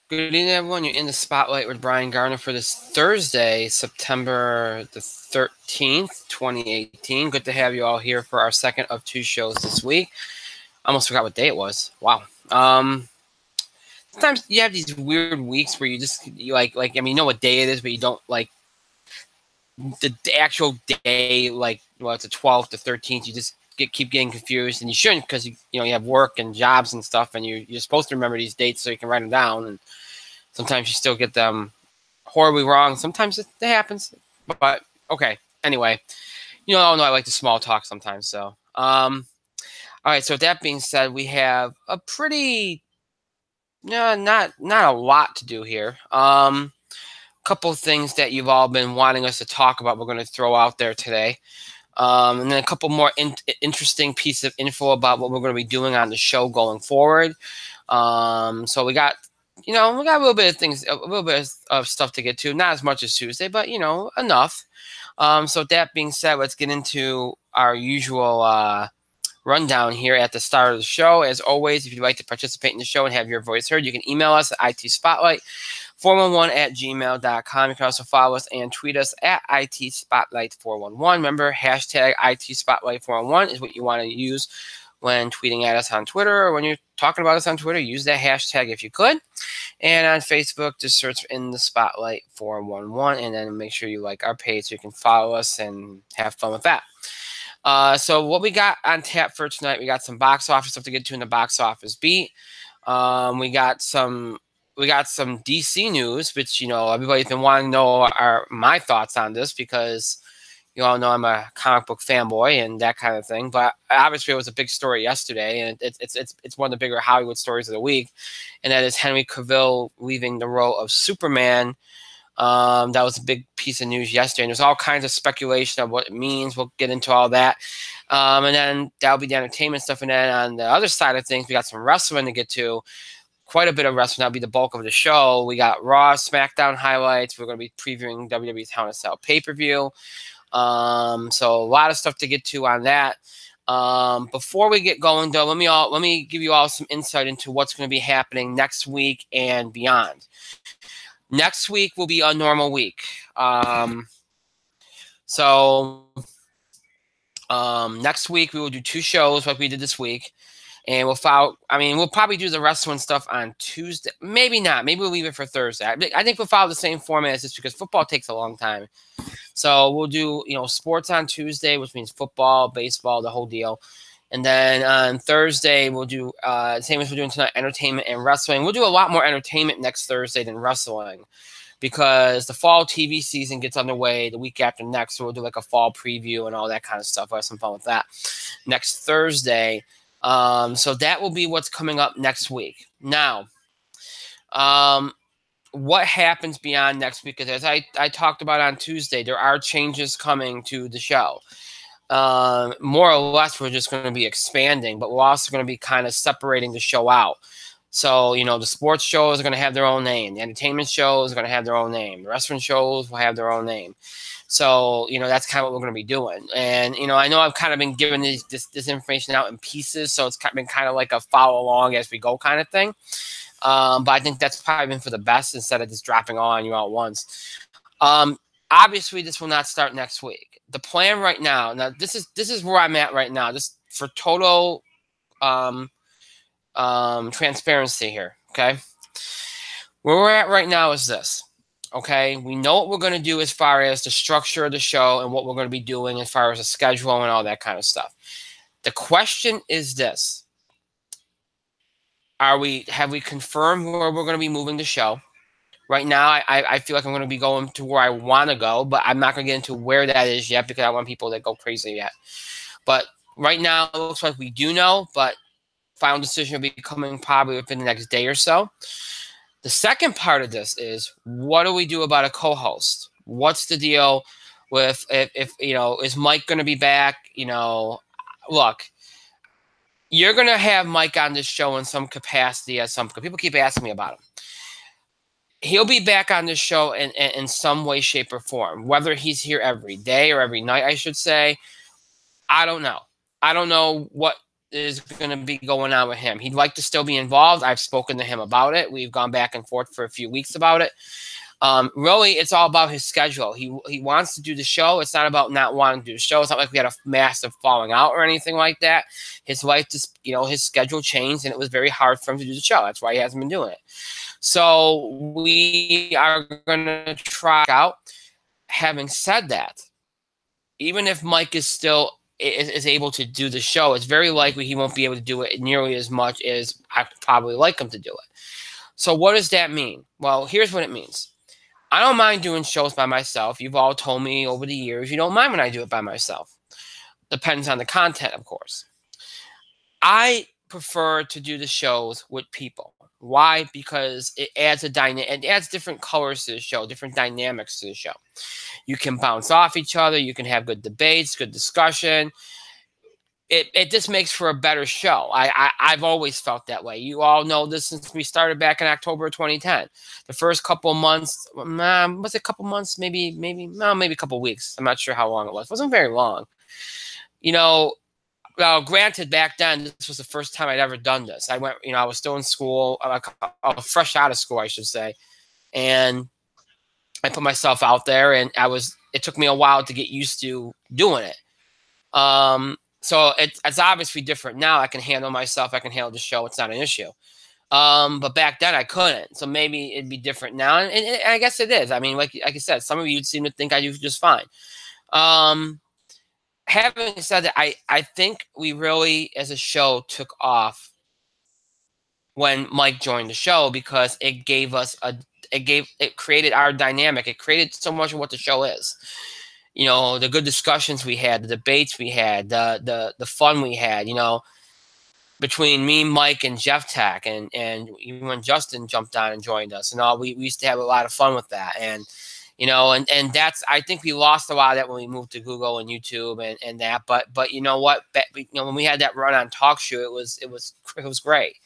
Good evening, everyone. You're in the spotlight with Brian Garner for this Thursday, September the 13th, 2018. Good to have you all here for our second of two shows this week. I almost forgot what day it was. Wow. Sometimes you have these weird weeks where you like I mean, you know what day it is, but you don't like the actual day. Like, well, it's the 12th, the 13th. You just keep getting confused, and you shouldn't because you have work and jobs and stuff, and you're supposed to remember these dates so you can write them down. And sometimes you still get them horribly wrong. Sometimes it happens, but okay. Anyway, I know I like to small talk sometimes. So, all right. So with that being said, we have a pretty, not a lot to do here. Couple of things that you've all been wanting us to talk about. We're going to throw out there today. And then a couple more interesting pieces of info about what we're going to be doing on the show going forward. So we got a little bit of things, a little bit of stuff to get to. Not as much as Tuesday, but, enough. So with that being said, let's get into our usual rundown here at the start of the show. As always, if you'd like to participate in the show and have your voice heard, you can email us at itspotlight411@gmail.com. You can also follow us and tweet us at itspotlight411. Remember, hashtag itspotlight411 is what you want to use when tweeting at us on Twitter, or when you're talking about us on Twitter. Use that hashtag if you could. And on Facebook, just search In the Spotlight 411, and then make sure you like our page so you can follow us and have fun with that. So what we got on tap for tonight, we got some box office stuff to get to in the box office beat. We got some DC news, which everybody's been wanting to know my thoughts on this, because you all know I'm a comic book fanboy and that kind of thing. But obviously, it was a big story yesterday, and it's one of the bigger Hollywood stories of the week, and that is Henry Cavill leaving the role of Superman. That was a big piece of news yesterday, and there's all kinds of speculation of what it means. We'll get into all that. And then that'll be the entertainment stuff. And then on the other side of things, we got some wrestling to get to. Quite a bit of wrestling. That'll be the bulk of the show. We got Raw, SmackDown highlights. We're going to be previewing WWE's Hell in a Cell pay-per-view. So a lot of stuff to get to on that. Before we get going, though, let me give you all some insight into what's going to be happening next week and beyond. Next week will be a normal week. Next week we will do two shows like we did this week. And we'll probably do the wrestling stuff on Tuesday. Maybe not. Maybe we'll leave it for Thursday. I think we'll follow the same format as this, because football takes a long time. So we'll do, sports on Tuesday, which means football, baseball, the whole deal. And then on Thursday, we'll do same as we're doing tonight, entertainment and wrestling. We'll do a lot more entertainment next Thursday than wrestling, because the fall TV season gets underway the week after next. So we'll do like a fall preview and all that kind of stuff. We'll have some fun with that next Thursday. So that will be what's coming up next week. Now, what happens beyond next week? Because as I talked about on Tuesday, there are changes coming to the show. More or less, we're just going to be expanding, but we're also going to be kind of separating the show out. So, the sports shows are going to have their own name. The entertainment shows are going to have their own name. The wrestling shows will have their own name. So, that's kind of what we're going to be doing. And, I know I've kind of been giving this information out in pieces, so it's been kind of like a follow along as we go kind of thing. But I think that's probably been for the best, instead of just dropping all on you all at once. Obviously, this will not start next week. The plan right now, this is where I'm at right now, just for total transparency here, okay? Where we're at right now is this, okay? We know what we're going to do as far as the structure of the show and what we're going to be doing as far as the schedule and all that kind of stuff. The question is this. Have we confirmed where we're going to be moving the show? Right now, I feel like I'm going to be going to where I want to go, but I'm not going to get into where that is yet, because I want people to go crazy yet. But right now, it looks like we do know, but final decision will be coming probably within the next day or so. The second part of this is, what do we do about a co-host? What's the deal with if is Mike going to be back? Look, you're going to have Mike on this show in some capacity at some. People keep asking me about him. He'll be back on this show in some way, shape, or form. Whether he's here every day or every night, I should say, I don't know. I don't know what is going to be going on with him. He'd like to still be involved. I've spoken to him about it. We've gone back and forth for a few weeks about it. Really, it's all about his schedule. He wants to do the show. It's not about not wanting to do the show. It's not like we had a massive falling out or anything like that. His wife just, his schedule changed, and it was very hard for him to do the show. That's why he hasn't been doing it. So we are going to try out. Having said that, even if Mike is still is able to do the show, it's very likely he won't be able to do it nearly as much as I probably like him to do it. So what does that mean? Well, here's what it means. I don't mind doing shows by myself. You've all told me over the years you don't mind when I do it by myself. Depends on the content, of course. I prefer to do the shows with people. Why? Because it adds it adds different colors to the show, different dynamics to the show. You can bounce off each other. You can have good debates, good discussion. It just makes for a better show. I've always felt that way. You all know this since we started back in October of 2010. The first couple months, was it a couple months? Maybe a couple weeks. I'm not sure how long it was. It wasn't very long. Well, granted, back then, this was the first time I'd ever done this. I went, I was still in school, I was fresh out of school, I should say. And I put myself out there, and it took me a while to get used to doing it. So it's obviously different now. I can handle myself. I can handle the show. It's not an issue. But back then I couldn't. So maybe it'd be different now. And I guess it is. I mean, like I said, some of you seem to think I do just fine. Having said that, I think we really, as a show, took off when Mike joined the show, because it gave us it created our dynamic. It created so much of what the show is. The good discussions we had, the debates we had, the fun we had, between me, Mike, and Jeff Tech, and even when Justin jumped on and joined us and all, we used to have a lot of fun with that. And and that's, I think we lost a lot of that when we moved to Google and YouTube and that. But you know what? When we had that run on Talk Show, it was great.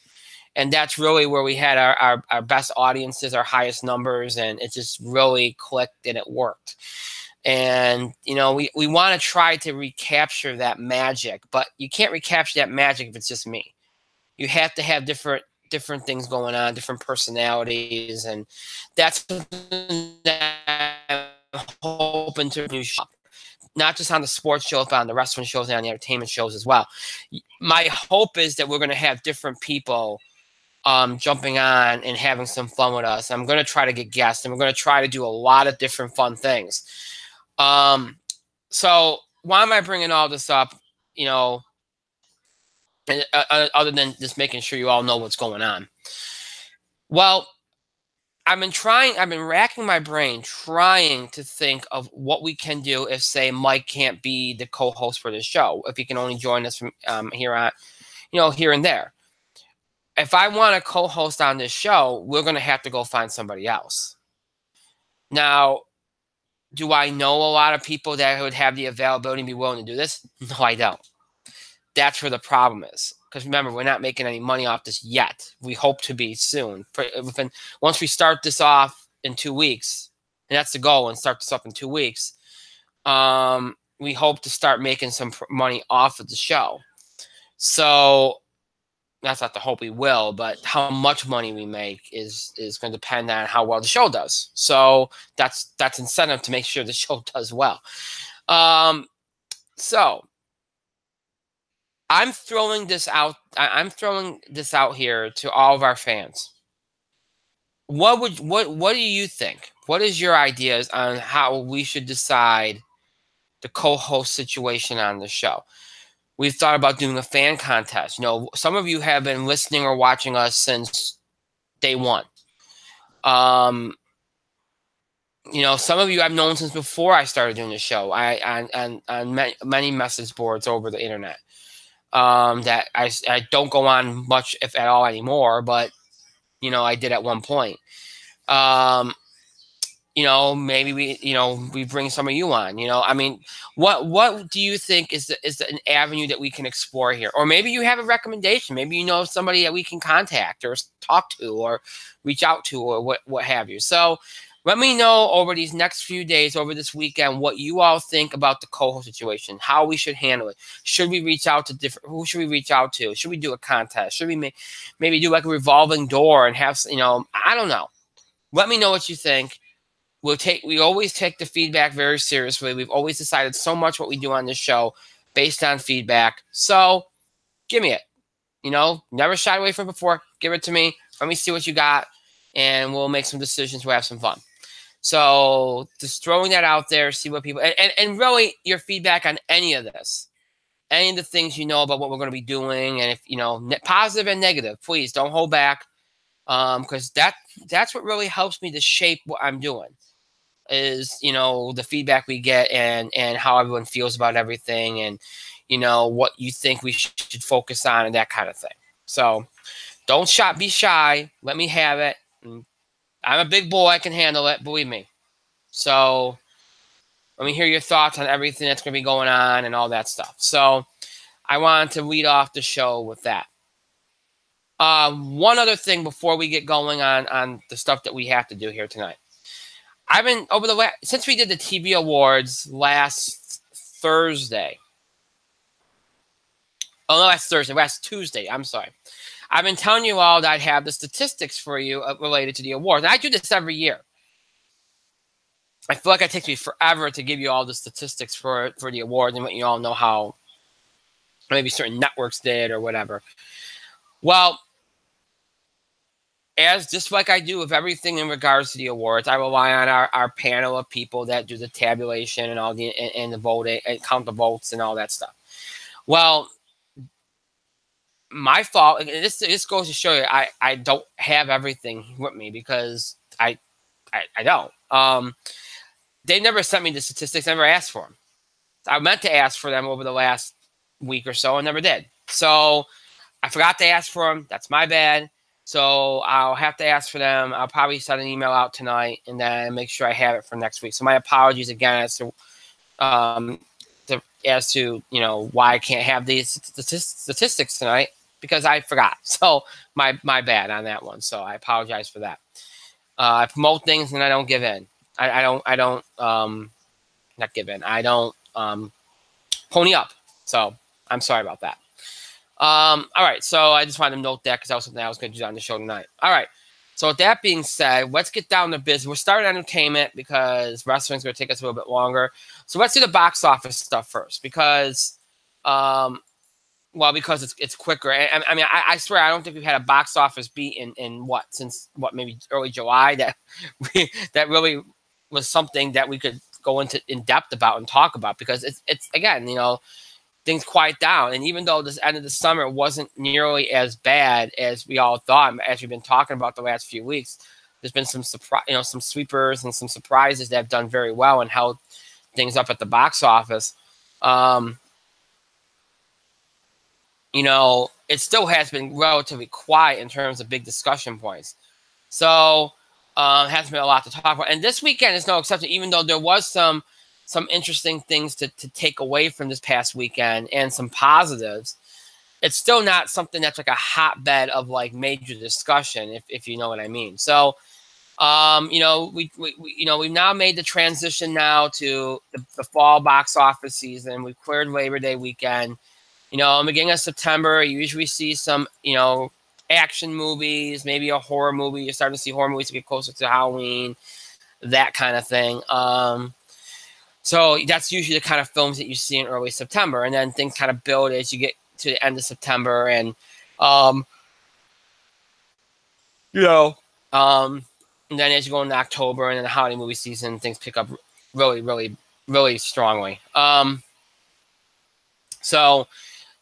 And that's really where we had our best audiences, our highest numbers, and it just really clicked and it worked. And we want to try to recapture that magic, but you can't recapture that magic if it's just me. You have to have different things going on, different personalities, and that's something that I'm hoping to do. Not just on the sports shows, but on the wrestling shows and on the entertainment shows as well. My hope is that we're going to have different people jumping on and having some fun with us. I'm going to try to get guests, and we're going to try to do a lot of different fun things. So why am I bringing all this up? Other than just making sure you all know what's going on. Well, I've been racking my brain trying to think of what we can do if, say, Mike can't be the co-host for the show, if he can only join us from here and there. If I want to co-host on this show, we're going to have to go find somebody else. Now, do I know a lot of people that would have the availability and be willing to do this? No, I don't. That's where the problem is. Because remember, we're not making any money off this yet. We hope to be soon. Once we start this off in 2 weeks, and that's the goal, and start this up in 2 weeks, we hope to start making some money off of the show. So that's not the hope we will, but how much money we make is going to depend on how well the show does. So that's incentive to make sure the show does well. So I'm throwing this out. I'm throwing this out here to all of our fans. What do you think? What is your ideas on how we should decide the co-host situation on the show? We've thought about doing a fan contest. Some of you have been listening or watching us since day one. Some of you I've known since before I started doing the show. On many message boards over the internet. That I don't go on much, if at all, anymore. But I did at one point. Maybe we bring some of you on. I mean, what do you think is an avenue that we can explore here? Or maybe you have a recommendation. Maybe you know somebody that we can contact or talk to or reach out to or what have you. So Let me know over these next few days, over this weekend, what you all think about the co-host situation, how we should handle it. Should we reach out to who should we reach out to? Should we do a contest? Should we maybe do like a revolving door and have, I don't know. Let me know what you think. We always take the feedback very seriously. We've always decided so much what we do on this show based on feedback. So give me it. Never shied away from it before. Give it to me. Let me see what you got, and we'll make some decisions. We'll have some fun. So just throwing that out there, see what people, and really your feedback on any of this, any of the things about what we're going to be doing, and if, positive and negative, please don't hold back, because that's what really helps me to shape what I'm doing is, the feedback we get and how everyone feels about everything and, what you think we should focus on and that kind of thing. So don't be shy. Let me have it. I'm a big boy. I can handle it. Believe me. So let me hear your thoughts on everything that's going to be going on and all that stuff. So I wanted to lead off the show with that. One other thing before we get going on the stuff that we have to do here tonight. I've been since we did the TV awards last Thursday. Oh, no, that's Thursday. Last Tuesday. I'm sorry. I've been telling you all that I'd have the statistics for you related to the awards. And I do this every year. I feel like it takes me forever to give you all the statistics for the awards and let you all know how maybe certain networks did or whatever. Well, just like I do with everything in regards to the awards, I rely on our panel of people that do the tabulation and all the voting and count the votes and all that stuff. Well, my fault. This goes to show you I don't have everything with me because I don't. They never sent me the statistics. I never asked for them. I meant to ask for them over the last week or so and never did. So I forgot to ask for them. That's my bad. So I'll have to ask for them. I'll probably send an email out tonight and then make sure I have it for next week. So my apologies again as to why I can't have these statistics tonight because I forgot. So my bad on that one. So I apologize for that. I promote things and I don't give in. I don't not give in. I don't pony up. So I'm sorry about that. All right. So I just wanted to note that because that was something I was going to do on the show tonight. All right. So with that being said, let's get down to business. We're starting entertainment because wrestling's going to take us a little bit longer. So let's do the box office stuff first because, because it's quicker. And I mean, I swear, I don't think we've had a box office beat since maybe early July that really was something that we could go into in depth about and talk about because it's again, things quiet down. And even though this end of the summer wasn't nearly as bad as we all thought, as we've been talking about the last few weeks, there's been some some sweepers and some surprises that have done very well and held things up at the box office. It still has been relatively quiet in terms of big discussion points. So it hasn't been a lot to talk about. And this weekend is no exception, even though there was some interesting things to take away from this past weekend and some positives. It's still not something that's like a hotbed of like major discussion, if you know what I mean. So, we've now made the transition now to the fall box office season. We've cleared Labor Day weekend. In the beginning of September, you usually see some, action movies, maybe a horror movie. You're starting to see horror movies to get closer to Halloween, that kind of thing. So that's usually the kind of films that you see in early September. And then things kind of build as you get to the end of September. And, and then as you go into October and then the holiday movie season, things pick up really, really, really strongly. So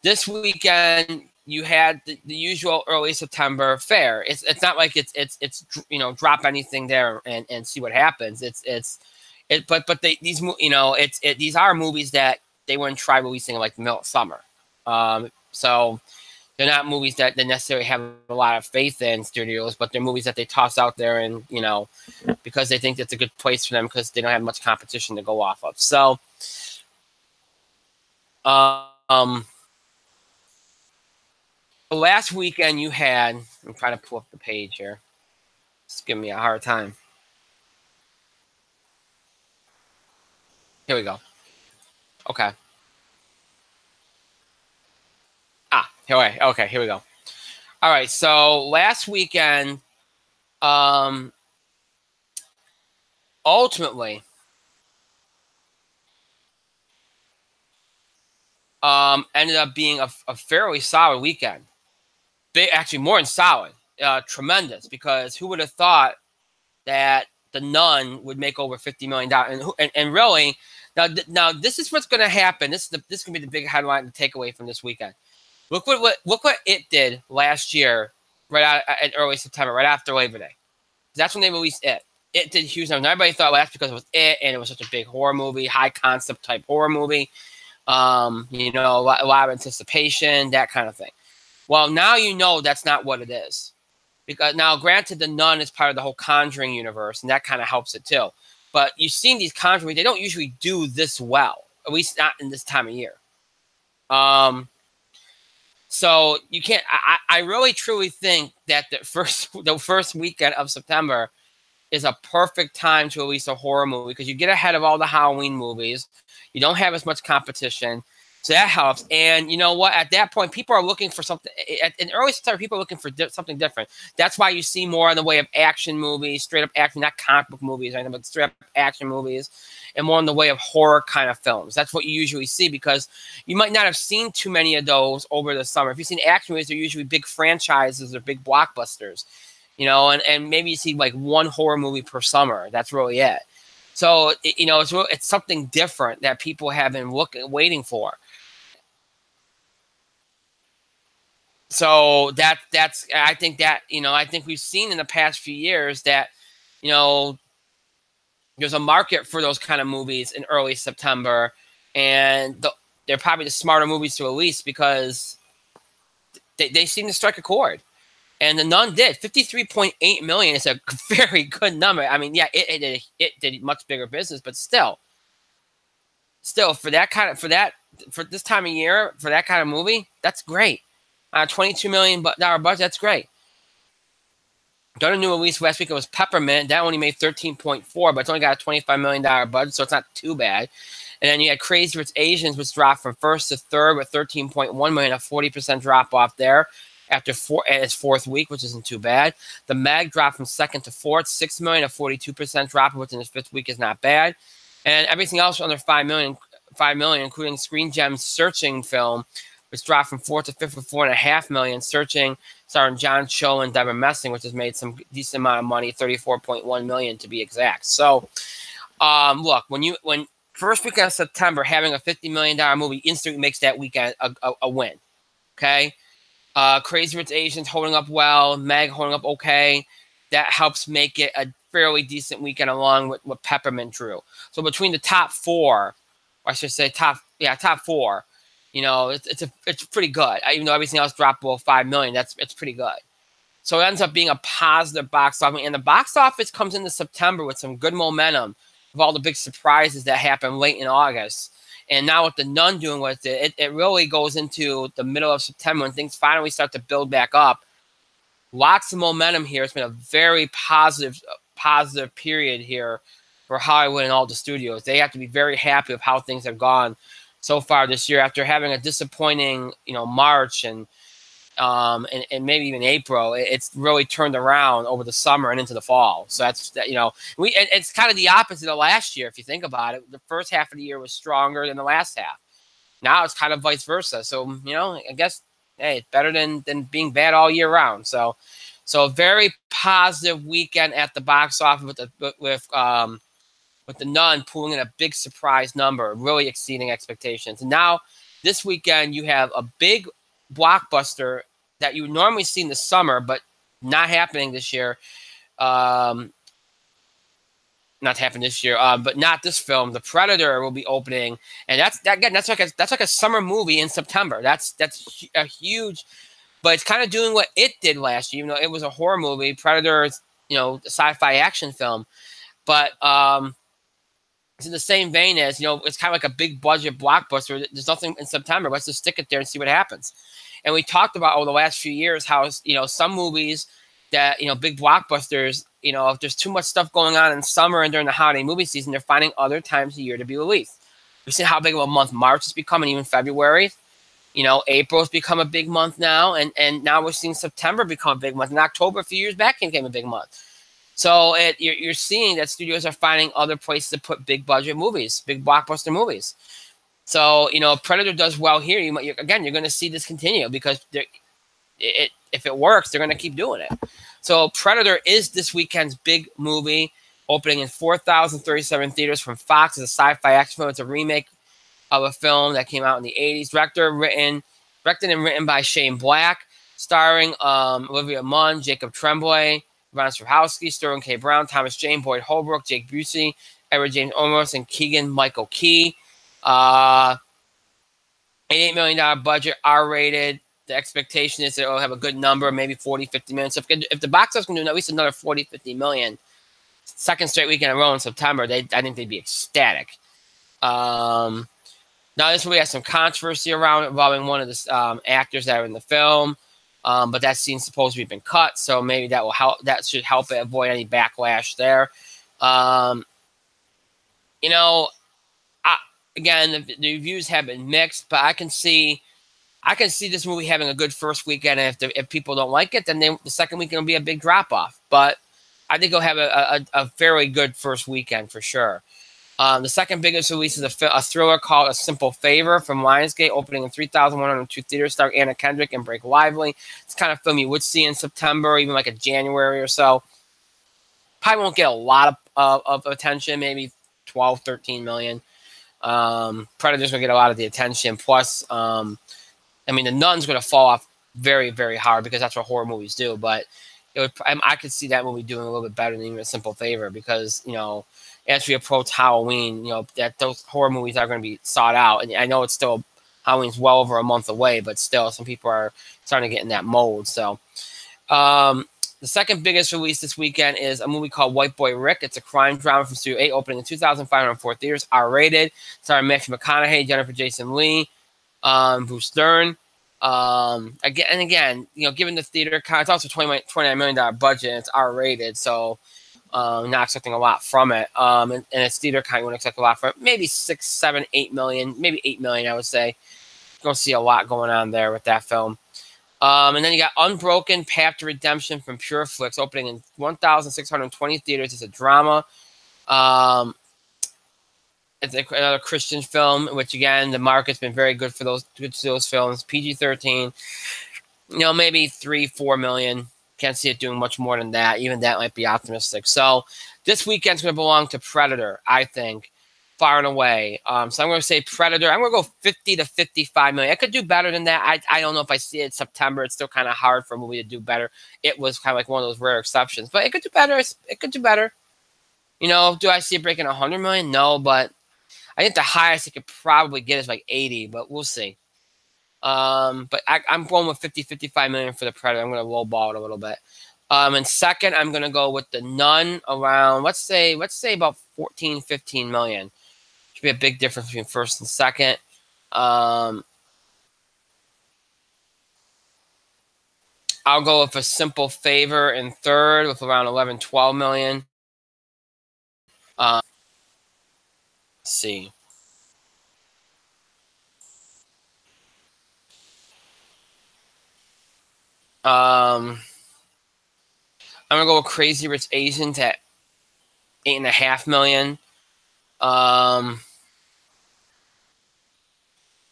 this weekend you had the usual early September fare. It's not like it's drop anything there and see what happens. These are movies that they wouldn't try releasing in like the middle of summer. So they're not movies that they necessarily have a lot of faith in studios, but they're movies that they toss out there and because they think it's a good place for them because they don't have much competition to go off of. So last weekend you had, I'm trying to pull up the page here. It's giving me a hard time. Here we go. Okay. Here we go. All right. So last weekend, ultimately, ended up being a fairly solid weekend. Actually, more than solid. Tremendous, because who would have thought that The Nun would make over $50 million? And really, now this is what's going to happen. This is going to be the big headline to take away from this weekend. Look what it did last year, right out in early September, right after Labor Day. That's when they released it. It did huge numbers. Everybody thought that's because it was it, and it was such a big horror movie, high concept type horror movie. You know, a lot of anticipation, that kind of thing. Well, now you know that's not what it is. Because now, granted, The Nun is part of the whole Conjuring universe, and that kind of helps it too. But you've seen these Conjuring, they don't usually do this well, at least not in this time of year. So you can't. I really truly think that the first weekend of September is a perfect time to release a horror movie, because you get ahead of all the Halloween movies. You don't have as much competition. So that helps. And you know what? At that point, people are looking for something. In early September, people are looking for something different. That's why you see more in the way of action movies, straight up action, not comic book movies, right, but straight up action movies, and more in the way of horror kind of films. That's what you usually see, because you might not have seen too many of those over the summer. If you've seen action movies, they're usually big franchises or big blockbusters, you know, and maybe you see like one horror movie per summer. That's really it. So, you know, it's something different that people have been waiting for. So that's I think that, you know, I think we've seen in the past few years that, you know, there's a market for those kind of movies in early September, and they're probably the smarter movies to release, because they seem to strike a chord. And The Nun did. 53.8 million is a very good number. I mean, yeah, it did much bigger business, but still for this time of year, for that kind of movie, that's great. $22 million budget, that's great. Done a new release last week. It was Peppermint. That only made 13.4, but it's only got a $25 million budget, so it's not too bad. And then you had Crazy Rich Asians, which dropped from first to third with 13.1 million, a 40% drop off there after its fourth week, which isn't too bad. The Meg dropped from second to fourth, 6 million, a 42% drop, which in its fifth week is not bad. And everything else under 5 million, including Screen Gem's Searching film, which dropped from fourth to fifth with 4.5 million. Searching, starring John Cho and Deborah Messing, which has made some decent amount of money, 34.1 million to be exact. So, look, when first weekend of September, having a $50 million movie instantly makes that weekend a win. Okay, Crazy Rich Asians holding up well, Meg holding up okay. That helps make it a fairly decent weekend, along with what Peppermint drew. So between the top four, or I should say top four. You know, it's pretty good. Even though everything else dropped below 5 million, it's pretty good. So it ends up being a positive box office. And the box office comes into September with some good momentum of all the big surprises that happened late in August. And now with The Nun doing with it, it really goes into the middle of September when things finally start to build back up. Lots of momentum here. It's been a very positive period here for Hollywood and all the studios. They have to be very happy with how things have gone so far this year, after having a disappointing, you know, March and maybe even April. It's really turned around over the summer and into the fall. So that's, you know, it's kind of the opposite of last year if you think about it. The first half of the year was stronger than the last half. Now it's kind of vice versa. So, you know, I guess, hey, it's better than being bad all year round. So a very positive weekend at the box office with The Nun pulling in a big surprise number, really exceeding expectations. And now this weekend you have a big blockbuster that you would normally see in the summer, but not happening this year. But not this film. The Predator will be opening, and that's like a summer movie in September. That's a huge, but it's kind of doing what it did last year. Even though it was a horror movie, Predator is, you know, a sci-fi action film, but it's in the same vein as, you know, it's kind of like a big budget blockbuster. There's nothing in September. Let's just stick it there and see what happens. And we talked about over the last few years how, you know, some movies that, you know, big blockbusters, you know, if there's too much stuff going on in summer and during the holiday movie season, they're finding other times of year to be released. We've seen how big of a month March has become, and even February. You know, April's become a big month now, and now we're seeing September become a big month, and October a few years back became a big month. So you're seeing that studios are finding other places to put big budget movies, big blockbuster movies. So, you know, Predator does well here. You're going to see this continue because if it works, they're going to keep doing it. So Predator is this weekend's big movie, opening in 4,037 theaters from Fox. It's a sci-fi action film. It's a remake of a film that came out in the 80s. Directed and written by Shane Black, starring Olivia Munn, Jacob Tremblay, Ron Straczynski, Sterling K. Brown, Thomas Jane, Boyd Holbrook, Jake Busey, Edward James Olmos, and Keegan Michael Key. $88 million budget, R-rated. The expectation is that it'll have a good number, maybe 40, 50 million. So if the box office can do at least another 40, 50 million, second straight weekend in a row in September, I think they'd be ecstatic. Now, this movie has some controversy around it involving one of the actors that are in the film, but that scene's supposed to have been cut, so maybe that will help. That should help it avoid any backlash there. You know, again, the reviews have been mixed, but I can see this movie having a good first weekend. And if people don't like it, then the second weekend will be a big drop off. But I think it'll have a fairly good first weekend for sure. The second biggest release is a thriller called A Simple Favor from Lionsgate, opening in 3,102 theaters, starring Anna Kendrick and Blake Lively. It's the kind of film you would see in September, or even like a January or so. Probably won't get a lot of attention, maybe 12, 13 million. Predator's going to get a lot of the attention. Plus, I mean, The Nun's going to fall off very, very hard because that's what horror movies do. But I could see that movie doing a little bit better than even A Simple Favor because, you know, as we approach Halloween, you know, that those horror movies are going to be sought out. And I know it's still, Halloween's well over a month away, but still some people are starting to get in that mode. So the second biggest release this weekend is a movie called White Boy Rick. It's a crime drama from Studio 8, opening in 2,504 theaters, R-rated. Starring Matthew McConaughey, Jennifer Jason Leigh, Bruce Dern. Again, you know, given the theater count, it's also $29 million budget, and it's R-rated, so not expecting a lot from it. And its theater count, you wouldn't expect a lot from it. Maybe 6, 7, 8 million, maybe 8 million, I would say. You're going to see a lot going on there with that film. And then you got Unbroken, Path to Redemption from PureFlix, opening in 1,620 theaters. It's a drama. It's another Christian film, which, again, the market's been very good for those films. PG-13, you know, maybe 3, 4 million. Can't see it doing much more than that. Even that might be optimistic. So this weekend's going to belong to Predator, I think, far and away. So I'm going to say Predator. I'm going to go 50 to 55 million. I could do better than that. I don't know if I see it in September. It's still kind of hard for a movie to do better. It was kind of like one of those rare exceptions. But it could do better. It could do better. You know, do I see it breaking 100 million? No, but I think the highest it could probably get is like 80, but we'll see. But I'm going with 50, 55 million for the Predator. I'm going to lowball it a little bit. And second, I'm going to go with The Nun around, let's say about 14, 15 million. Should be a big difference between first and second. I'll go with A Simple Favor in third with around 11, 12 million. Let's see. I'm gonna go with Crazy Rich Asians at 8.5 million.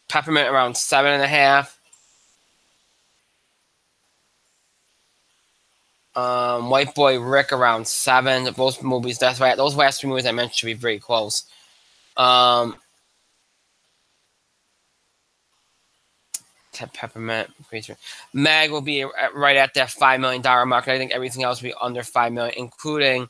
Peppermint around 7.5. White Boy Rick around 7. Both movies. That's right. Those last 3 movies I mentioned should be very close. Peppermint, Mag will be right at that $5 million mark. I think everything else will be under $5 million, including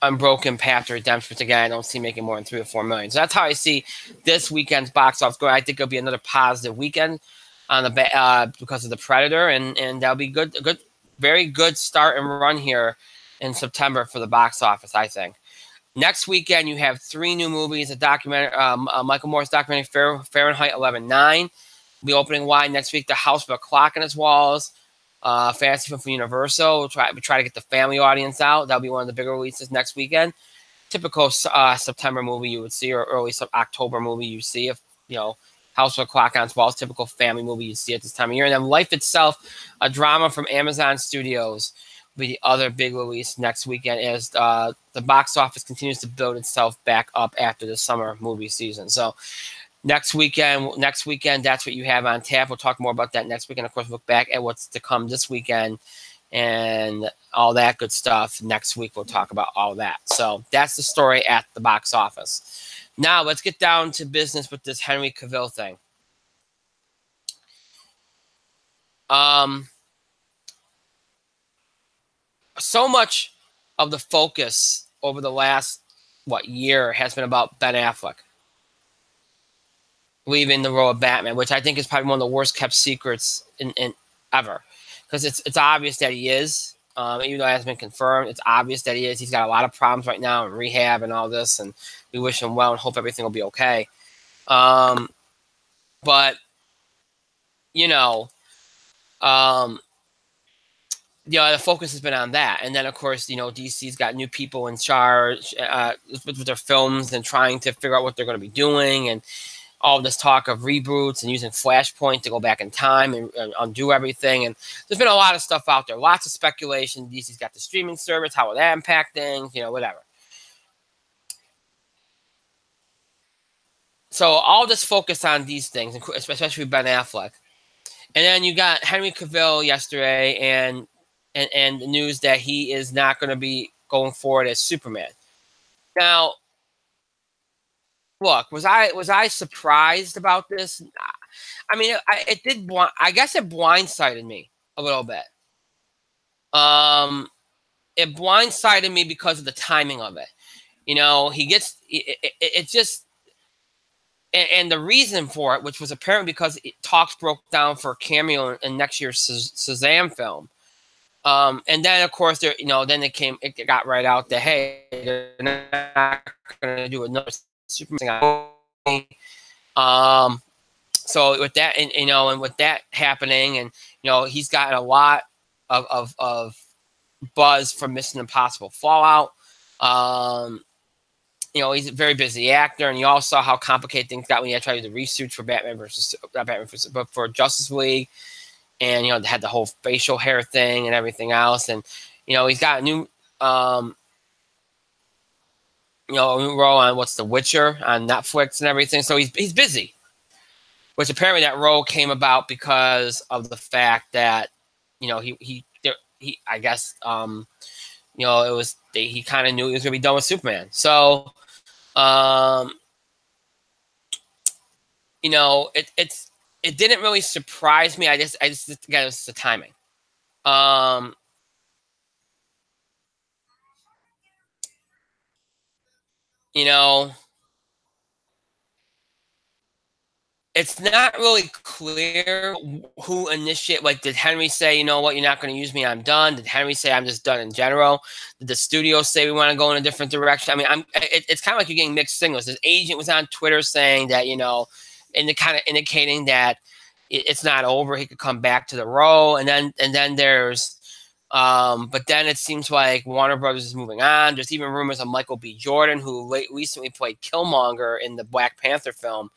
Unbroken, Path to Redemption, which again I don't see making more than 3 or 4 million. So that's how I see this weekend's box office going. I think it'll be another positive weekend on the because of the Predator, and that'll be good, very good start and run here in September for the box office, I think. Next weekend, you have 3 new movies, a documentary, Michael Moore's documentary, Fahrenheit 11/9, will be opening wide next week. The House with a Clock in Its Walls, fantasy film from Universal. We try to get the family audience out. That'll be one of the bigger releases next weekend. typical September movie you would see, or early October movie you see. If House of a Clock on 12, typical family movie you see at this time of year. And then Life Itself, a drama from Amazon Studios, will be the other big release next weekend as the box office continues to build itself back up after the summer movie season. So next weekend, that's what you have on tap. We'll talk more about that next weekend. Of course, we'll look back at what's to come this weekend and all that good stuff. Next week, we'll talk about all that. So that's the story at the box office. Now, let's get down to business with this Henry Cavill thing. So much of the focus over the last, year has been about Ben Affleck leaving the role of Batman, which I think is probably one of the worst kept secrets in ever. Because it's obvious that he is, even though it hasn't been confirmed, it's obvious that he is. He's got a lot of problems right now in rehab and all this, and we wish him well and hope everything will be okay. But, the focus has been on that. And then, of course, DC's got new people in charge with their films and trying to figure out what they're going to be doing, and all this talk of reboots and using Flashpoint to go back in time and undo everything. And there's been a lot of stuff out there, lots of speculation. DC's got the streaming service. How will that impact things? Whatever. So all this focus on these things, especially Ben Affleck. And then you got Henry Cavill yesterday and the news that he is not going to be going forward as Superman. Now, look, was I surprised about this? I mean, it did. I guess it blindsided me a little bit. It blindsided me because of the timing of it. He gets it just, and the reason for it, which was apparent because talks broke down for a cameo in next year's Shazam film. And then, of course, then it got right out that, hey, they're not going to do another Superman thing. So with that, and with that happening, and he's gotten a lot of buzz from Mission Impossible Fallout. He's a very busy actor, and you all saw how complicated things got when he had to try to do the reshoots for but for Justice League. And, had the whole facial hair thing and everything else. And, he's got a new, new role on The Witcher on Netflix and everything. So he's busy, which apparently that role came about because of the fact that, he I guess, it was, he kind of knew he was going to be done with Superman. So, it didn't really surprise me. I just again, it's the timing. It's not really clear who initiated. Like, did Henry say, you know what, you're not going to use me, I'm done? Did Henry say, I'm just done in general? Did the studio say we want to go in a different direction? I mean, it's kind of like you're getting mixed signals. His agent was on Twitter saying that, and kind of indicating that it's not over. He could come back to the role, and then there's, but then it seems like Warner Brothers is moving on. There's even rumors of Michael B. Jordan, who recently played Killmonger in the Black Panther film,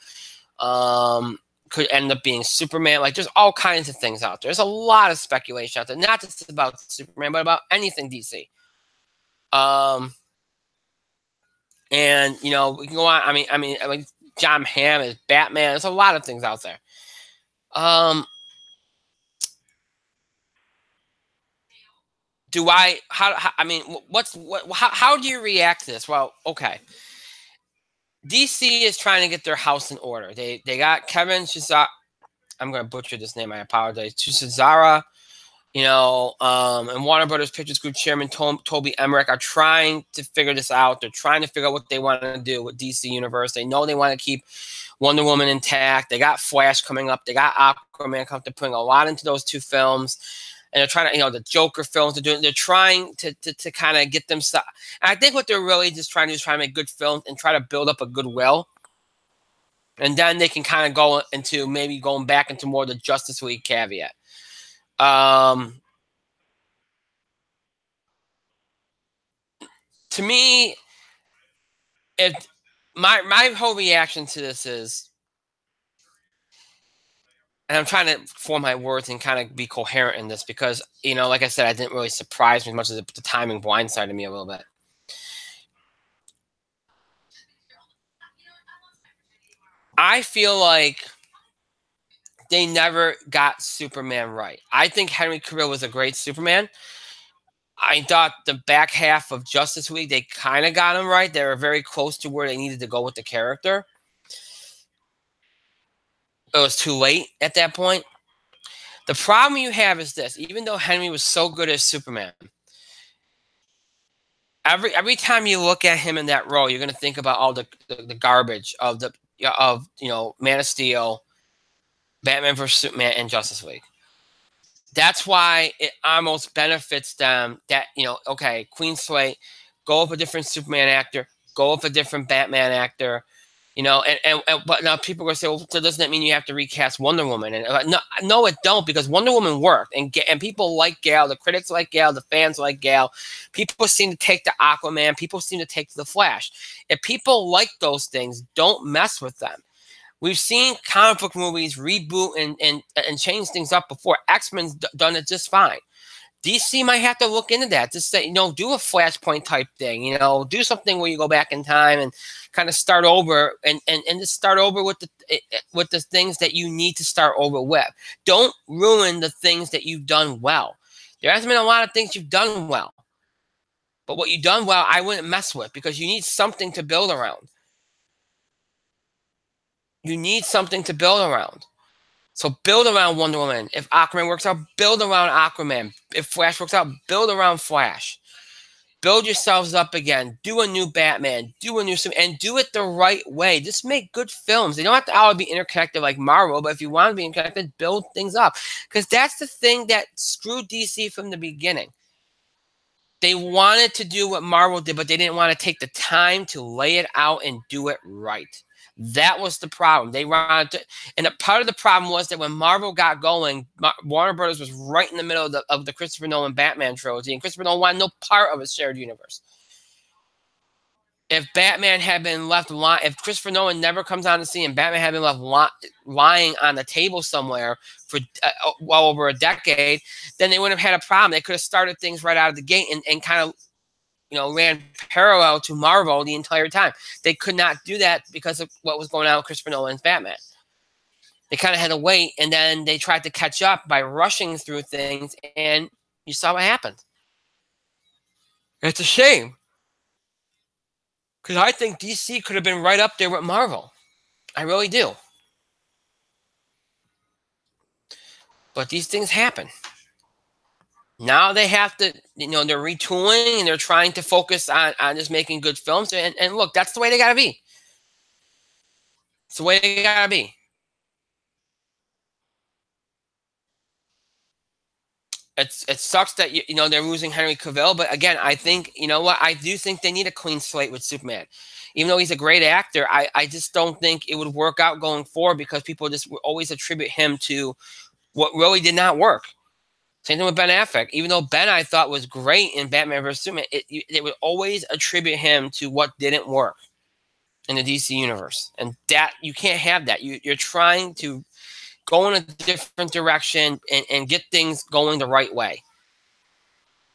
could end up being Superman. Like, there's all kinds of things out there. There's a lot of speculation out there, not just about Superman, but about anything DC. And we can go on. I mean, John Hamm is Batman. There's a lot of things out there. How do you react to this? Well, okay. DC is trying to get their house in order. They got Kevin Shazara. I'm going to butcher this name. I apologize. Shazara, and Warner Brothers Pictures Group Chairman Toby Emmerich are trying to figure this out. They're trying to figure out what they want to do with DC Universe. They know they want to keep Wonder Woman intact. They got Flash coming up. They got Aquaman coming. They're putting a lot into those two films. And they're trying to, the Joker films they're doing. They're trying to kind of get them. And I think what they're really just trying to do is try to make good films and try to build up a goodwill. And then they can kind of go into maybe going back into more of the Justice League caveat. To me, my whole reaction to this is, and I'm trying to form my words and kind of be coherent in this because, like I said, I didn't really surprise me as much as the timing blindsided me a little bit. I feel like they never got Superman right. I think Henry Cavill was a great Superman. I thought the back half of Justice League, they kind of got him right. They were very close to where they needed to go with the character. It was too late at that point. The problem you have is this: even though Henry was so good as Superman, every time you look at him in that role, you're going to think about all the garbage of Man of Steel, Batman vs Superman, and Justice League. That's why it almost benefits them that, okay, clean slate, go with a different Superman actor, go with a different Batman actor, but now people are going to say, well, so doesn't that mean you have to recast Wonder Woman? And no, it don't, because Wonder Woman worked, and people like Gal, the critics like Gal, the fans like Gal. People seem to take to Aquaman, people seem to take to the Flash. If people like those things, don't mess with them. We've seen comic book movies reboot and change things up before. X-Men's done it just fine. DC might have to look into that. Just say, do a Flashpoint type thing. Do something where you go back in time and kind of start over and just start over with the things that you need to start over with. Don't ruin the things that you've done well. There hasn't been a lot of things you've done well, but what you've done well, I wouldn't mess with, because you need something to build around. You need something to build around. So build around Wonder Woman. If Aquaman works out, build around Aquaman. If Flash works out, build around Flash. Build yourselves up again. Do a new Batman. Do a new Superman. And do it the right way. Just make good films. They don't have to all be interconnected like Marvel, but if you want to be interconnected, build things up. Because that's the thing that screwed DC from the beginning. They wanted to do what Marvel did, but they didn't want to take the time to lay it out and do it right. That was the problem. They wanted to, and a part of the problem was that when Marvel got going, Warner Brothers was right in the middle of the Christopher Nolan Batman trilogy, and Christopher Nolan wanted no part of a shared universe. If Batman had been left if Christopher Nolan never comes on the scene and Batman had been left lying on the table somewhere for well over a decade, then they wouldn't have had a problem. They could have started things right out of the gate and kind of ran parallel to Marvel the entire time. They could not do that because of what was going on with Christopher Nolan's Batman. They kind of had to wait, and then they tried to catch up by rushing through things, and you saw what happened. It's a shame, because I think DC could have been right up there with Marvel. I really do. But these things happen. Now they have to, they're retooling and they're trying to focus on just making good films. And look, that's the way they got to be. It's the way they got to be. It sucks that, they're losing Henry Cavill. But again, I think, I do think they need a clean slate with Superman. Even though he's a great actor, I just don't think it would work out going forward, because people just always attribute him to what really did not work. Same thing with Ben Affleck. Even though Ben, I thought, was great in Batman vs. Superman, they would always attribute him to what didn't work in the DC universe. And that, you can't have that. You're trying to go in a different direction and get things going the right way.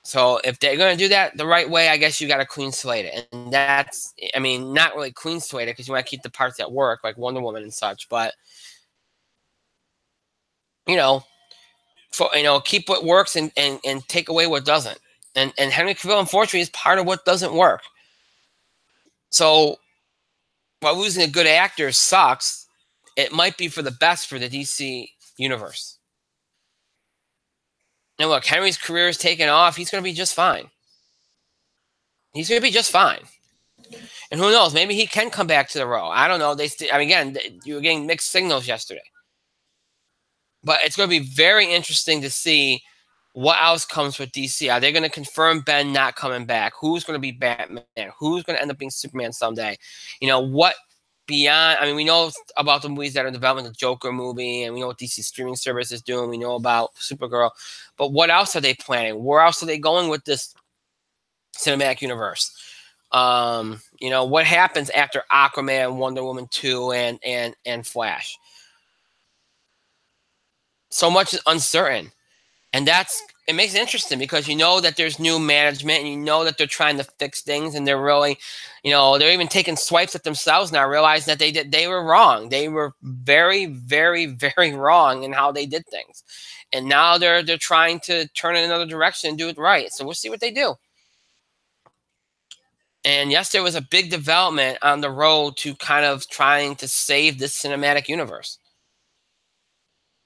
So if they're going to do that the right way, I guess you got to clean slate it. And that's, not really clean slate it, because you want to keep the parts that work, like Wonder Woman and such. But, keep what works and take away what doesn't. And Henry Cavill, unfortunately, is part of what doesn't work. So while losing a good actor sucks, it might be for the best for the DC universe. Now look, Henry's career is taking off. He's going to be just fine. He's going to be just fine. And who knows? Maybe he can come back to the role. I don't know. Again, you were getting mixed signals yesterday. But it's going to be very interesting to see what else comes with DC. Are they going to confirm Ben not coming back? Who's going to be Batman? Who's going to end up being Superman someday? What beyond? We know about the movies that are in development, the Joker movie, and we know what DC streaming service is doing. We know about Supergirl. But what else are they planning? Where else are they going with this cinematic universe? You know, what happens after Aquaman, Wonder Woman 2, and Flash? So much is uncertain. And it makes it interesting because you know that there's new management and you know that they're trying to fix things, and they're really, you know, they're even taking swipes at themselves now, realizing that they were wrong. They were very, very, very wrong in how they did things. And now they're trying to turn in another direction and do it right. So we'll see what they do. And yes, there was a big development on the road to kind of trying to save this cinematic universe.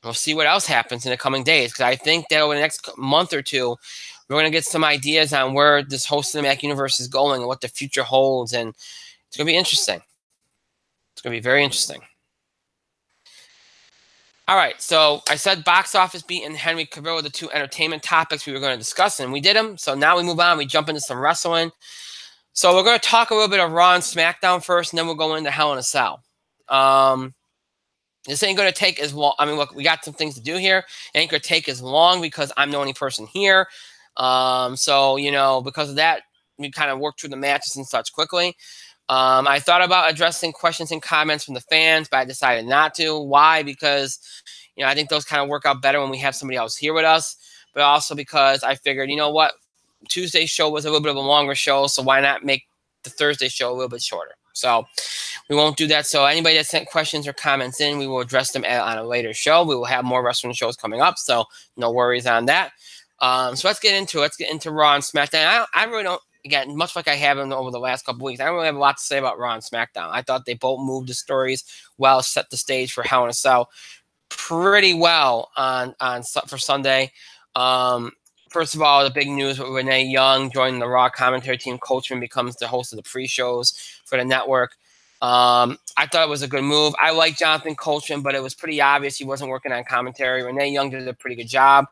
We'll see what else happens in the coming days, because I think that over the next month or two, we're going to get some ideas on where this whole cinematic universe is going and what the future holds, and it's going to be interesting. It's going to be very interesting. All right, so I said box office beat and Henry Cavill were the two entertainment topics we were going to discuss, and we did them. So now we move on. We jump into some wrestling. So we're going to talk a little bit of Raw and SmackDown first, and then we'll go into Hell in a Cell. This ain't going to take as long. I mean, look, we got some things to do here. It ain't going to take as long because I'm the only person here. So, you know, because of that, we kind of worked through the matches and such quickly. I thought about addressing questions and comments from the fans, but I decided not to. Why? Because, you know, I think those kind of work out better when we have somebody else here with us, but also because I figured, you know what, Tuesday's show was a little bit of a longer show, so why not make the Thursday show a little bit shorter? So we won't do that. So anybody that sent questions or comments in, we will address them on a later show. We will have more wrestling shows coming up, so no worries on that. So let's get into it. Let's get into Raw and SmackDown. I really don't, again, much like I have over the last couple weeks, I don't really have a lot to say about Raw and SmackDown. I thought they both moved the stories well, set the stage for Hell in a Cell pretty well for Sunday. First of all, the big news with Renee Young joining the Raw commentary team. Coachman becomes the host of the pre-shows for the network. I thought it was a good move. I like Jonathan Coachman, but it was pretty obvious he wasn't working on commentary. Renee Young did a pretty good job.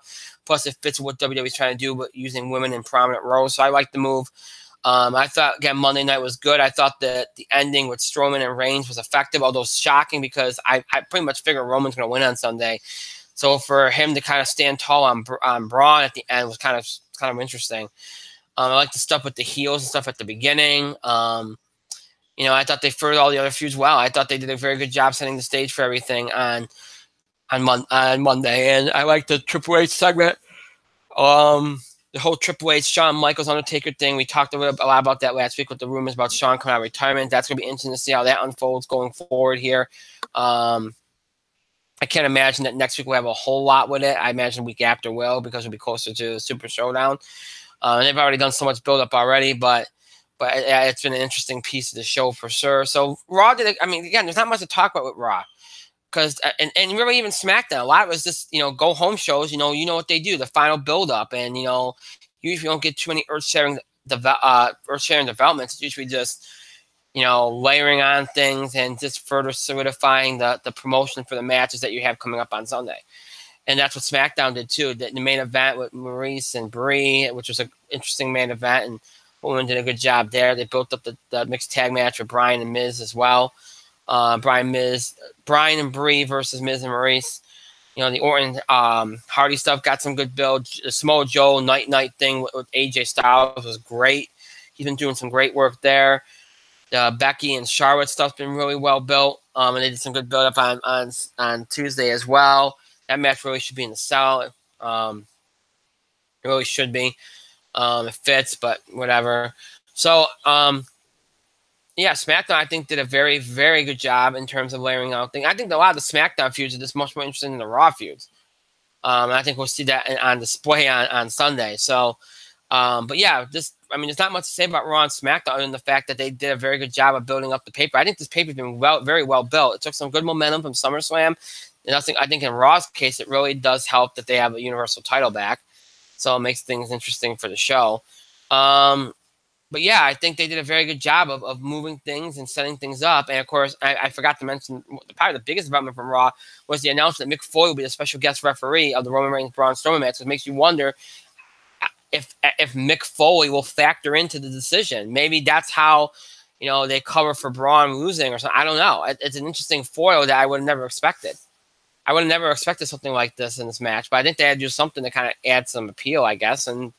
Plus, it fits what WWE is trying to do, but using women in prominent roles. So I like the move. I thought, again, Monday night was good. I thought that the ending with Strowman and Reigns was effective, although shocking because I pretty much figured Roman's going to win on Sunday. So for him to kind of stand tall on Braun at the end was kind of interesting. I like the stuff with the heels and stuff at the beginning. You know, I thought they furthered all the other feuds well. I thought they did a very good job setting the stage for everything on Monday. And I liked the Triple H segment. The whole Triple H, Shawn Michaels, Undertaker thing. We talked a lot about that last week with the rumors about Shawn coming out of retirement. That's going to be interesting to see how that unfolds going forward here. I can't imagine that next week we'll have a whole lot with it. I imagine the week after will, because we'll be closer to Super Showdown. And they've already done so much build-up already, but it's been an interesting piece of the show for sure. So Raw did it. I mean, again, there's not much to talk about with Raw. Because and really even SmackDown, a lot of it was just, you know, go home shows. You know what they do, the final build-up. And, you know, usually don't get too many earth-shattering developments. It's usually just, you know, layering on things and just further solidifying the promotion for the matches that you have coming up on Sunday. And that's what SmackDown did too. The main event with Maurice and Brie, which was an interesting main event, and women did a good job there. They built up the mixed tag match with Bryan and Miz as well. Bryan and Brie versus Miz and Maurice. You know, the Orton Hardy stuff got some good build. The Samoa Joe night thing with AJ Styles was great. He's been doing some great work there. Becky and Charlotte stuff's been really well built, and they did some good build up on Tuesday as well. That match really should be in the cell. It really should be. It fits, but whatever. So, yeah, SmackDown I think did a very, very good job in terms of layering out things. I think a lot of the SmackDown feuds are just much more interesting than the Raw feuds. And I think we'll see that on display on Sunday. So, but yeah, there's not much to say about Raw and SmackDown other than the fact that they did a very good job of building up the paper. I think this paper's been very well built. It took some good momentum from SummerSlam. And I think in Raw's case, it really does help that they have a Universal title back. So it makes things interesting for the show. But yeah, I think they did a very good job of moving things and setting things up. And of course, I forgot to mention, probably the biggest development from Raw was the announcement that Mick Foley will be the special guest referee of the Roman Reigns Braun Strowman match. It makes you wonder if Mick Foley will factor into the decision. Maybe that's how, you know, they cover for Braun losing or something. I don't know. It's an interesting foil that I would have never expected. I would have never expected something like this in this match, but I think they had to do something to kind of add some appeal, I guess. And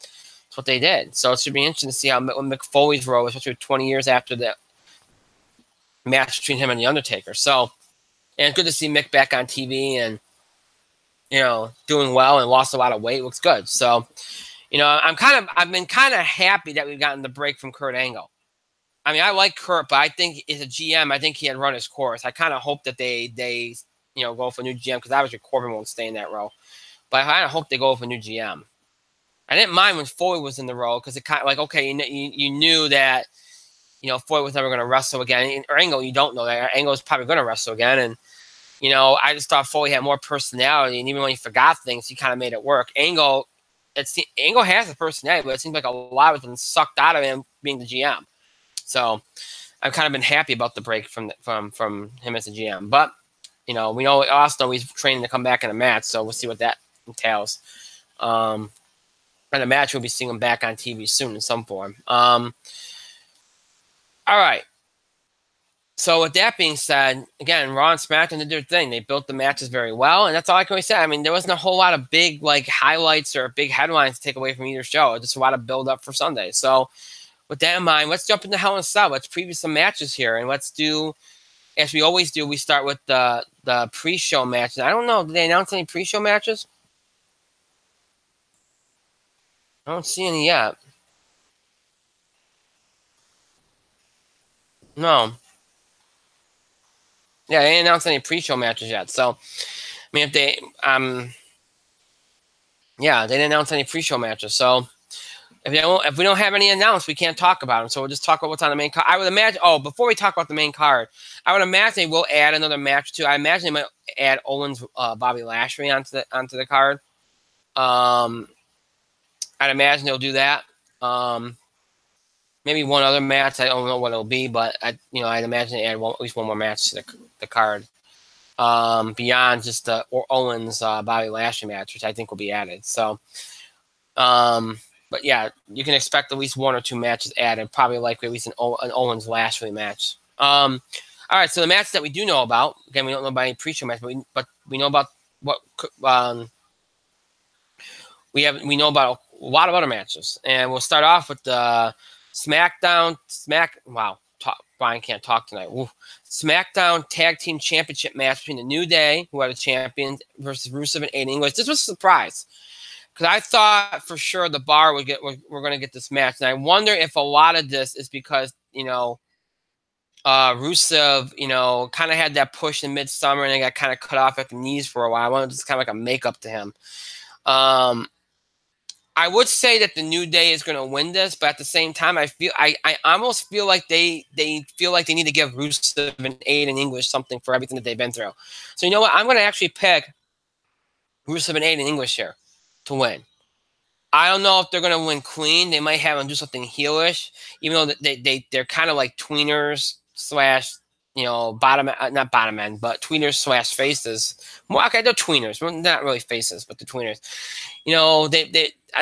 That's what they did. So it should be interesting to see how Mick Foley's role, especially 20 years after the match between him and The Undertaker. So, and it's good to see Mick back on TV and, doing well and lost a lot of weight. Looks good. So, I've been kind of happy that we've gotten the break from Kurt Angle. I mean, I like Kurt, but I think as a GM, I think he had run his course. I kind of hope that they go for a new GM because obviously Corbin won't stay in that role. But I kind of hope they go for a new GM. I didn't mind when Foley was in the role because it kind of like, okay, you knew that, Foley was never going to wrestle again. Or Angle, you don't know that. Angle is probably going to wrestle again. And, I just thought Foley had more personality. And even when he forgot things, he kind of made it work. Angle has a personality, but it seems like a lot of it been sucked out of him being the GM. So I've kind of been happy about the break from him as a GM. But, we also know he's training to come back in a match. So we'll see what that entails. And the match, we'll be seeing him back on TV soon in some form. All right. So with that being said, again, Raw and SmackDown did their thing. They built the matches very well, and that's all I can really say. I mean, there wasn't a whole lot of big highlights or big headlines to take away from either show. Just a lot of build up for Sunday. So with that in mind, let's jump into Hell in a Cell. Let's preview some matches here, and let's do, as we always do, we start with the pre-show matches. I don't know, did they announce any pre-show matches? I don't see any yet. No. Yeah, they didn't announce any pre-show matches yet. So, I mean, if they, they didn't announce any pre-show matches. So, if we don't have any announced, we can't talk about them. So we'll just talk about what's on the main card. I would imagine. Oh, before we talk about the main card, I would imagine they will add another match too. I imagine they might add Owens, Bobby Lashley onto the card. I'd imagine they'll do that. Maybe one other match. I don't know what it'll be, but I'd imagine they add at least one more match to the card beyond just the Owens Bobby Lashley match, which I think will be added. So, but yeah, you can expect at least one or two matches added. Probably likely at least an Owens Lashley match. All right, so the matches that we do know about. Again, we don't know about any pre-show match, but we know about what we know about a lot of other matches, and we'll start off with the SmackDown. Wow, Brian can't talk tonight. Ooh. SmackDown Tag Team Championship match between the New Day, who are the champions, versus Rusev and Aiden English. This was a surprise because I thought for sure the Bar we're going to get this match, and I wonder if a lot of this is because Rusev, kind of had that push in midsummer and then got kind of cut off at the knees for a while. I wanted just kind of like a makeup to him. I would say that the New Day is going to win this, but at the same time, I almost feel like they feel like they need to give Rusev and Aiden English something for everything that they've been through. So you know what? I'm going to actually pick Rusev and Aiden English here to win. I don't know if they're going to win clean. They might have them do something heelish, even though they're kind of like tweeners / not bottom end, but tweeners / faces. Well, okay, they're tweeners. Well, not really faces, but the tweeners.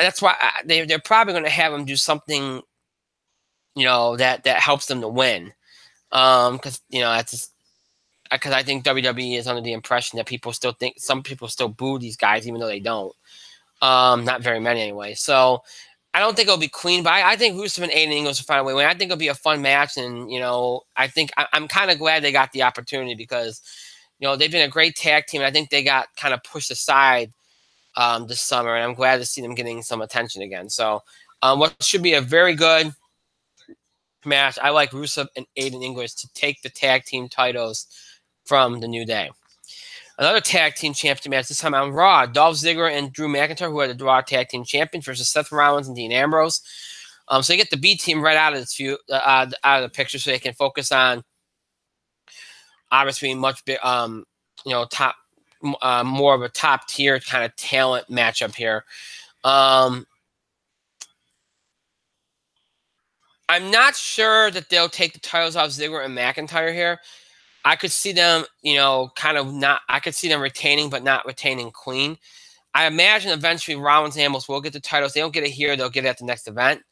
That's why they're probably going to have them do something, that helps them to win. Because because I think WWE is under the impression that some people still boo these guys, even though they don't. Not very many anyway. So I don't think it'll be clean, but I think Rusev and Aiden English will find a way to win. I think it'll be a fun match, and I think I'm kind of glad they got the opportunity because they've been a great tag team, and I think they got kind of pushed aside this summer, and I'm glad to see them getting some attention again. So what should be a very good match. I like Rusev and Aiden English to take the tag team titles from the New Day. Another tag team championship match, this time on Raw. Dolph Ziggler and Drew McIntyre, who are the Raw tag team champions, versus Seth Rollins and Dean Ambrose. So you get the B team right out of the picture, so they can focus on obviously much big, top, more of a top tier kind of talent matchup here. I'm not sure that they'll take the titles off Ziggler and McIntyre here. I could see them, I could see them retaining, but not retaining clean. I imagine eventually Rollins and Ambrose will get the titles. They don't get it here. They'll get it at the next event.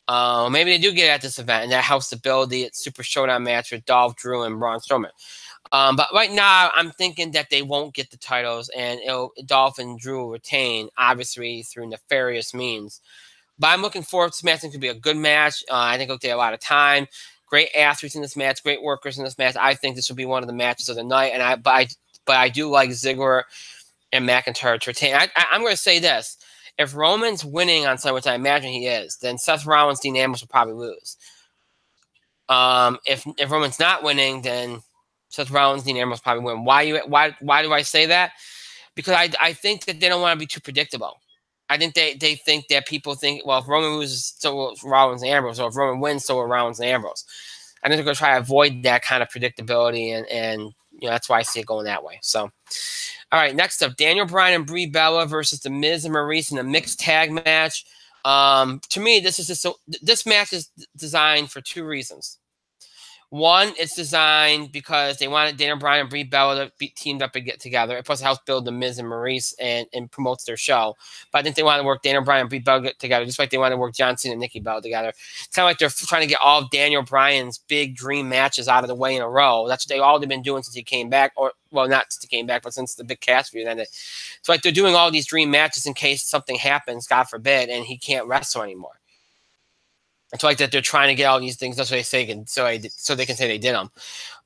Maybe they do get it at this event, and that helps to build the Super Showdown match with Dolph, Drew, and Braun Strowman. But right now, I'm thinking that they won't get the titles, and Dolph and Drew will retain, obviously, through nefarious means. But I'm looking forward to this match. I think it'll be a good match. I think it'll take a lot of time. Great athletes in this match, great workers in this match. I think this will be one of the matches of the night. But I do like Ziggler and McIntyre to retain. I'm going to say this: if Roman's winning on Sunday, which I imagine he is, then Seth Rollins, Dean Ambrose will probably lose. If Roman's not winning, then Seth Rollins, Dean Ambrose probably win. Why do I say that? Because I think that they don't want to be too predictable. I think they think that people think, well, if Roman loses, so will Rollins and Ambrose, or if Roman wins, so will Rollins and Ambrose. I think they're going to try to avoid that kind of predictability, and that's why I see it going that way. So, all right, next up, Daniel Bryan and Brie Bella versus The Miz and Maurice in a mixed tag match. To me, this match is designed for two reasons. One, it's designed because they wanted Daniel Bryan and Brie Bella to be teamed up and get together. It plus helps build The Miz and Maurice and promotes their show. But I think they want to work Daniel Bryan and Brie Bella together, just like they want to work John Cena and Nikki Bella together. It's kind of like they're trying to get all of Daniel Bryan's big dream matches out of the way in a row. That's what they've all been doing since he came back. Or, well, not since he came back, but since the big cast feud ended. So like they're doing all these dream matches in case something happens, God forbid, and he can't wrestle anymore. It's like that they're trying to get all these things. That's what they say, so they can say they did them.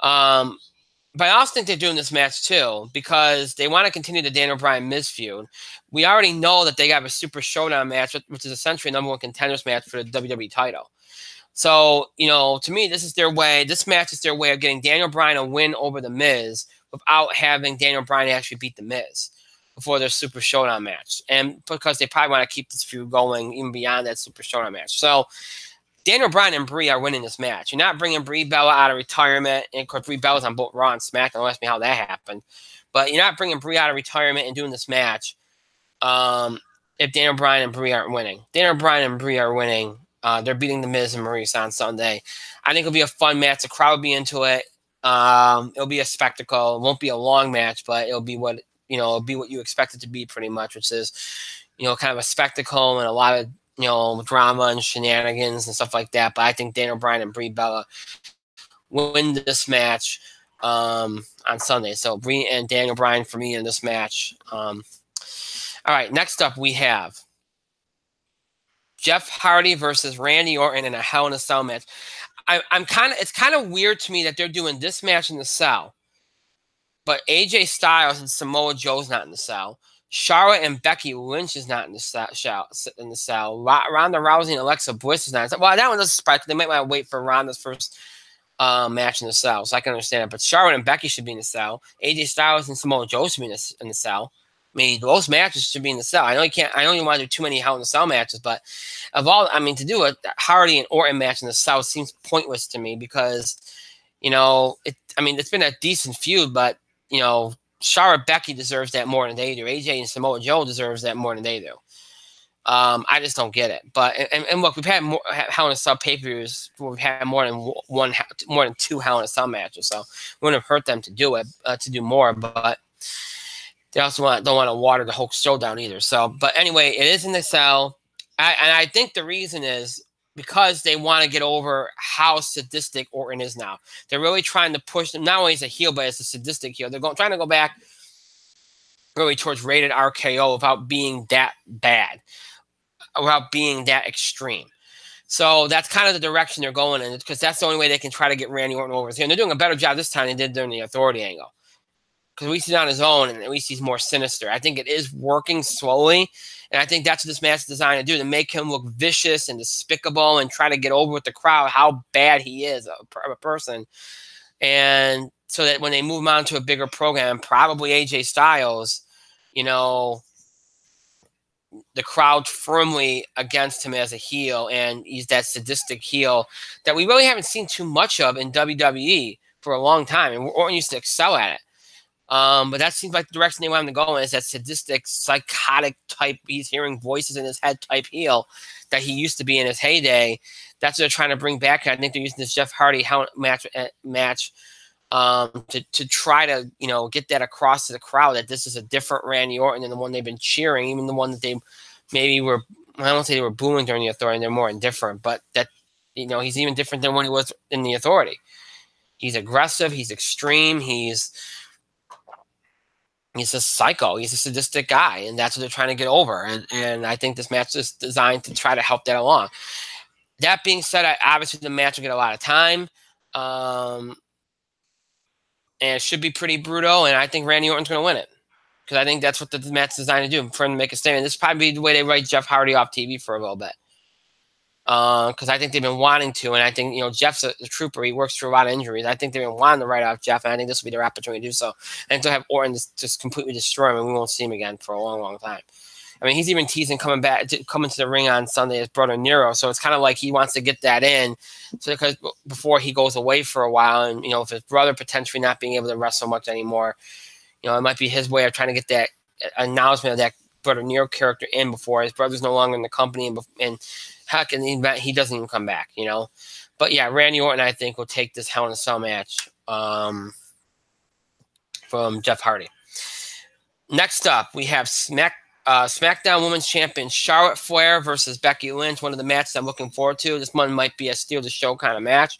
But I also think they're doing this match too because they want to continue the Daniel Bryan Miz feud. We already know that they got a Super Showdown match, which is essentially a #1 contenders match for the WWE title. So, to me, this is their way. This match is their way of getting Daniel Bryan a win over the Miz without having Daniel Bryan actually beat the Miz before their Super Showdown match, and because they probably want to keep this feud going even beyond that Super Showdown match. So Daniel Bryan and Brie are winning this match. You're not bringing Brie Bella out of retirement. And of course, Brie Bella's on both Raw and SmackDown. Don't ask me how that happened. But you're not bringing Brie out of retirement and doing this match if Daniel Bryan and Brie aren't winning. Daniel Bryan and Brie are winning. They're beating The Miz and Maurice on Sunday. I think it'll be a fun match. The crowd will be into it. It'll be a spectacle. It won't be a long match, but it'll be what you expect it to be pretty much, which is, kind of a spectacle and a lot of drama and shenanigans and stuff like that. But I think Daniel Bryan and Brie Bella win this match on Sunday. So Brie and Daniel Bryan for me in this match. All right, next up we have Jeff Hardy versus Randy Orton in a Hell in a Cell match. It's kind of weird to me that they're doing this match in the cell, but AJ Styles and Samoa Joe's not in the cell. Charlotte and Becky Lynch is not in the cell. Ronda Rousey and Alexa Bliss is not in the cell. Well, that one doesn't surprise me. They might want to wait for Ronda's first match in the cell, so I can understand it. But Charlotte and Becky should be in the cell. AJ Styles and Samoa Joe should be in the cell. I mean, those matches should be in the cell. I know you want to do too many Hell in the Cell matches, but to do a Hardy and Orton match in the cell seems pointless to me because, it's been a decent feud, but, Charlotte Becky deserves that more than they do. AJ and Samoa Joe deserves that more than they do. I just don't get it. But and look, we've had more Hell in a Cell pay-per-views. We've had more than two Hell in a Cell matches, so it wouldn't have hurt them to do it, to do more. But they also don't want to water the whole show down either. So, but anyway, it is in the cell, and I think the reason is because they want to get over how sadistic Orton is now. They're really trying to push him, not only as a heel, but as a sadistic heel. They're trying to go back really towards rated RKO without being that bad, without being that extreme. So that's kind of the direction they're going in, because that's the only way they can try to get Randy Orton over here. And they're doing a better job this time than they did during the Authority angle. Because we see it on his own, and at least he's more sinister. I think it is working slowly, and I think that's what this match is designed to do, to make him look vicious and despicable and try to get over with the crowd how bad he is a person. And so that when they move him on to a bigger program, probably AJ Styles, the crowd firmly against him as a heel, and he's that sadistic heel that we really haven't seen too much of in WWE for a long time, and Orton used to excel at it. But that seems like the direction they want him to go in, is that sadistic, psychotic type, he's hearing voices in his head type heel that he used to be in his heyday. That's what they're trying to bring back. I think they're using this Jeff Hardy match to try to, get that across to the crowd that this is a different Randy Orton than the one they've been cheering, even the one that they maybe were, I don't say they were booing during the Authority, they're more indifferent, but that, he's even different than when he was in the Authority. He's aggressive, he's extreme, he's he's a psycho. He's a sadistic guy, and that's what they're trying to get over. And I think this match is designed to try to help that along. That being said, obviously the match will get a lot of time. And it should be pretty brutal, and I think Randy Orton's going to win it. Because I think that's what the match is designed to do, for him to make a statement. This is probably the way they write Jeff Hardy off TV for a little bit. Because I think they've been wanting to, and I think, you know, Jeff's a trooper. He works through a lot of injuries. I think they've been wanting to write off Jeff, and I think this will be their opportunity to do so. I think they'll have Orton just completely destroy him, and we won't see him again for a long, long time. I mean, he's even teasing coming to the ring on Sunday as brother Nero, so it's kind of like he wants to get that in, so because before he goes away for a while, and, you know, if his brother potentially not being able to wrestle much anymore, you know, it might be his way of trying to get that announcement of that brother Nero character in before his brother's no longer in the company, and heck, in the event he doesn't even come back, you know. But yeah, Randy Orton, I think, will take this Hell in a Cell match from Jeff Hardy. Next up, we have SmackDown Women's Champion Charlotte Flair versus Becky Lynch. One of the matches I'm looking forward to. This one might be a steal the show kind of match.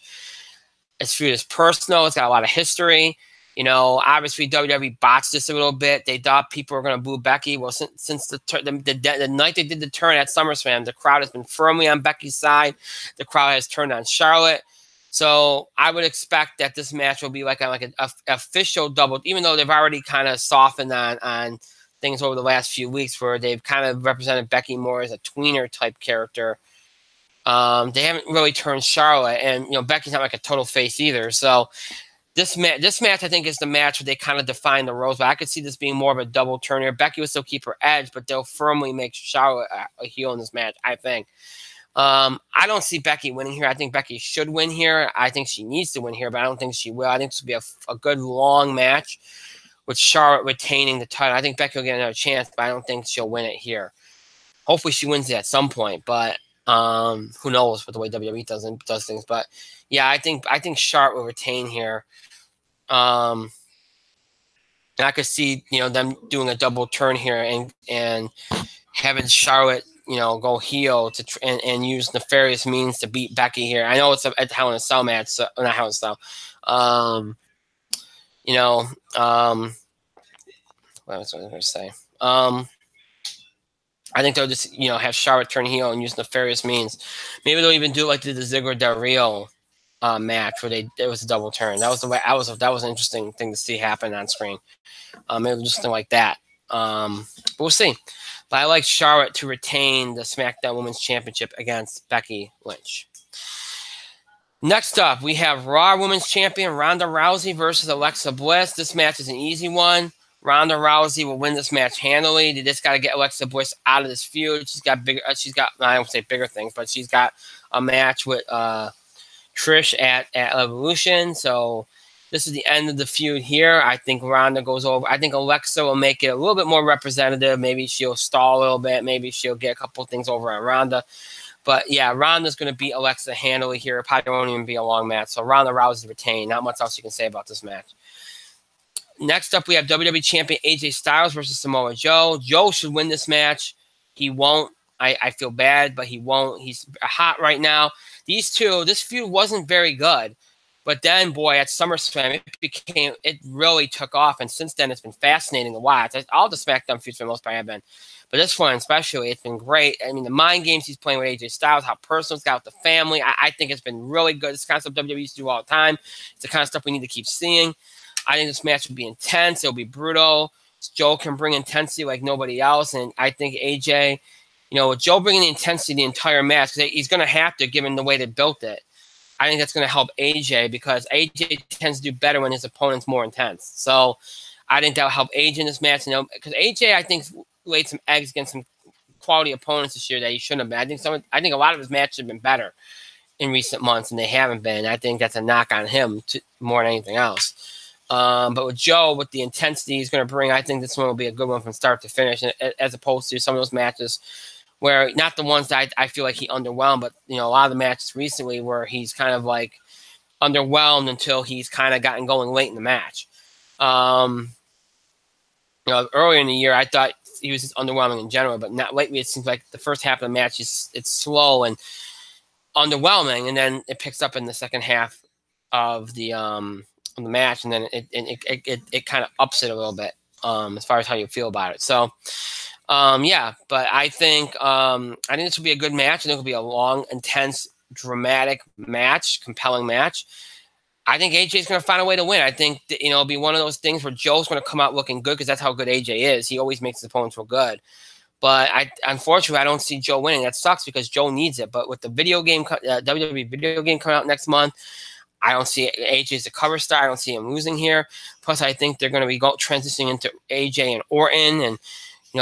It's viewed as personal. It's got a lot of history. You know, obviously WWE botched this a little bit. They thought people were going to boo Becky. Well, since the night they did the turn at SummerSlam, the crowd has been firmly on Becky's side. The crowd has turned on Charlotte. So I would expect that this match will be like an official double, even though they've already kind of softened on things over the last few weeks where they've kind of represented Becky more as a tweener type character. They haven't really turned Charlotte, and, you know, Becky's not like a total face either. So this match, I think, is the match where they kind of define the roles. But I could see this being more of a double turn here. Becky will still keep her edge, but they'll firmly make Charlotte a heel in this match, I think. I don't see Becky winning here. I think Becky should win here. I think she needs to win here, but I don't think she will. I think this will be a good long match with Charlotte retaining the title. I think Becky will get another chance, but I don't think she'll win it here. Hopefully she wins it at some point, but who knows with the way WWE does things. But yeah, I think Charlotte will retain here. And I could see, you know, them doing a double turn here and having Charlotte, you know, go heel and use nefarious means to beat Becky here. I know it's a Hell in a Cell match, so, not Hell in a Cell. You know, what was I going to say? I think they'll just, you know, have Charlotte turn heel and use nefarious means. Maybe they'll even do like the Ziggler Del Rio match where it was a double turn. That was the way that was an interesting thing to see happen on screen. Maybe just something like that. But we'll see. But I like Charlotte to retain the SmackDown Women's Championship against Becky Lynch. Next up, we have Raw Women's Champion Ronda Rousey versus Alexa Bliss. This match is an easy one. Ronda Rousey will win this match handily. They just got to get Alexa Bliss out of this feud. She's got I don't say bigger things, but she's got a match with Trish at Evolution. So this is the end of the feud here. I think Ronda goes over. I think Alexa will make it a little bit more representative. Maybe she'll stall a little bit. Maybe she'll get a couple of things over on Ronda. But yeah, Ronda's going to beat Alexa handily here. It probably won't even be a long match. So Ronda Rousey retained. Not much else you can say about this match. Next up, we have WWE Champion AJ Styles versus Samoa Joe. Joe should win this match. He won't. I feel bad, but he won't. He's hot right now. These two, this feud wasn't very good. But then, boy, at SummerSlam, it really took off. And since then, it's been fascinating to watch. All the SmackDown feuds for the most part have been. But this one especially, it's been great. I mean, the mind games he's playing with AJ Styles, how personal it's got with the family, I think it's been really good. It's the kind of stuff WWE used to do all the time. It's the kind of stuff we need to keep seeing. I think this match will be intense. It'll be brutal. Joe can bring intensity like nobody else. And I think AJ, you know, with Joe bringing the intensity the entire match, because he's going to have to, given the way they built it. I think that's going to help AJ because AJ tends to do better when his opponent's more intense. So I think that'll help AJ in this match. You know, because AJ, I think, laid some eggs against some quality opponents this year that he shouldn't have been. I think a lot of his matches have been better in recent months, and they haven't been. I think that's a knock on him more than anything else. But with Joe, with the intensity he's going to bring, I think this one will be a good one from start to finish, as opposed to some of those matches where, not the ones that I feel like he underwhelmed, but, you know, a lot of the matches recently where he's kind of like underwhelmed until he's kind of gotten going late in the match. You know, earlier in the year, I thought he was just underwhelming in general, but not lately. It seems like the first half of the match it's slow and underwhelming, and then it picks up in the second half of the match, and then it kind of ups it a little bit. as far as how you feel about it. So, yeah, but I think this will be a good match. I think it'll be a long, intense, dramatic match, compelling match. I think AJ is going to find a way to win. I think that, it'll be one of those things where Joe's going to come out looking good because that's how good AJ is. He always makes his opponents look good. But unfortunately, I don't see Joe winning. That sucks because Joe needs it. But with the WWE video game coming out next month, I don't see AJ as a cover star. I don't see him losing here. Plus, I think they're going to be transitioning into AJ and Orton, and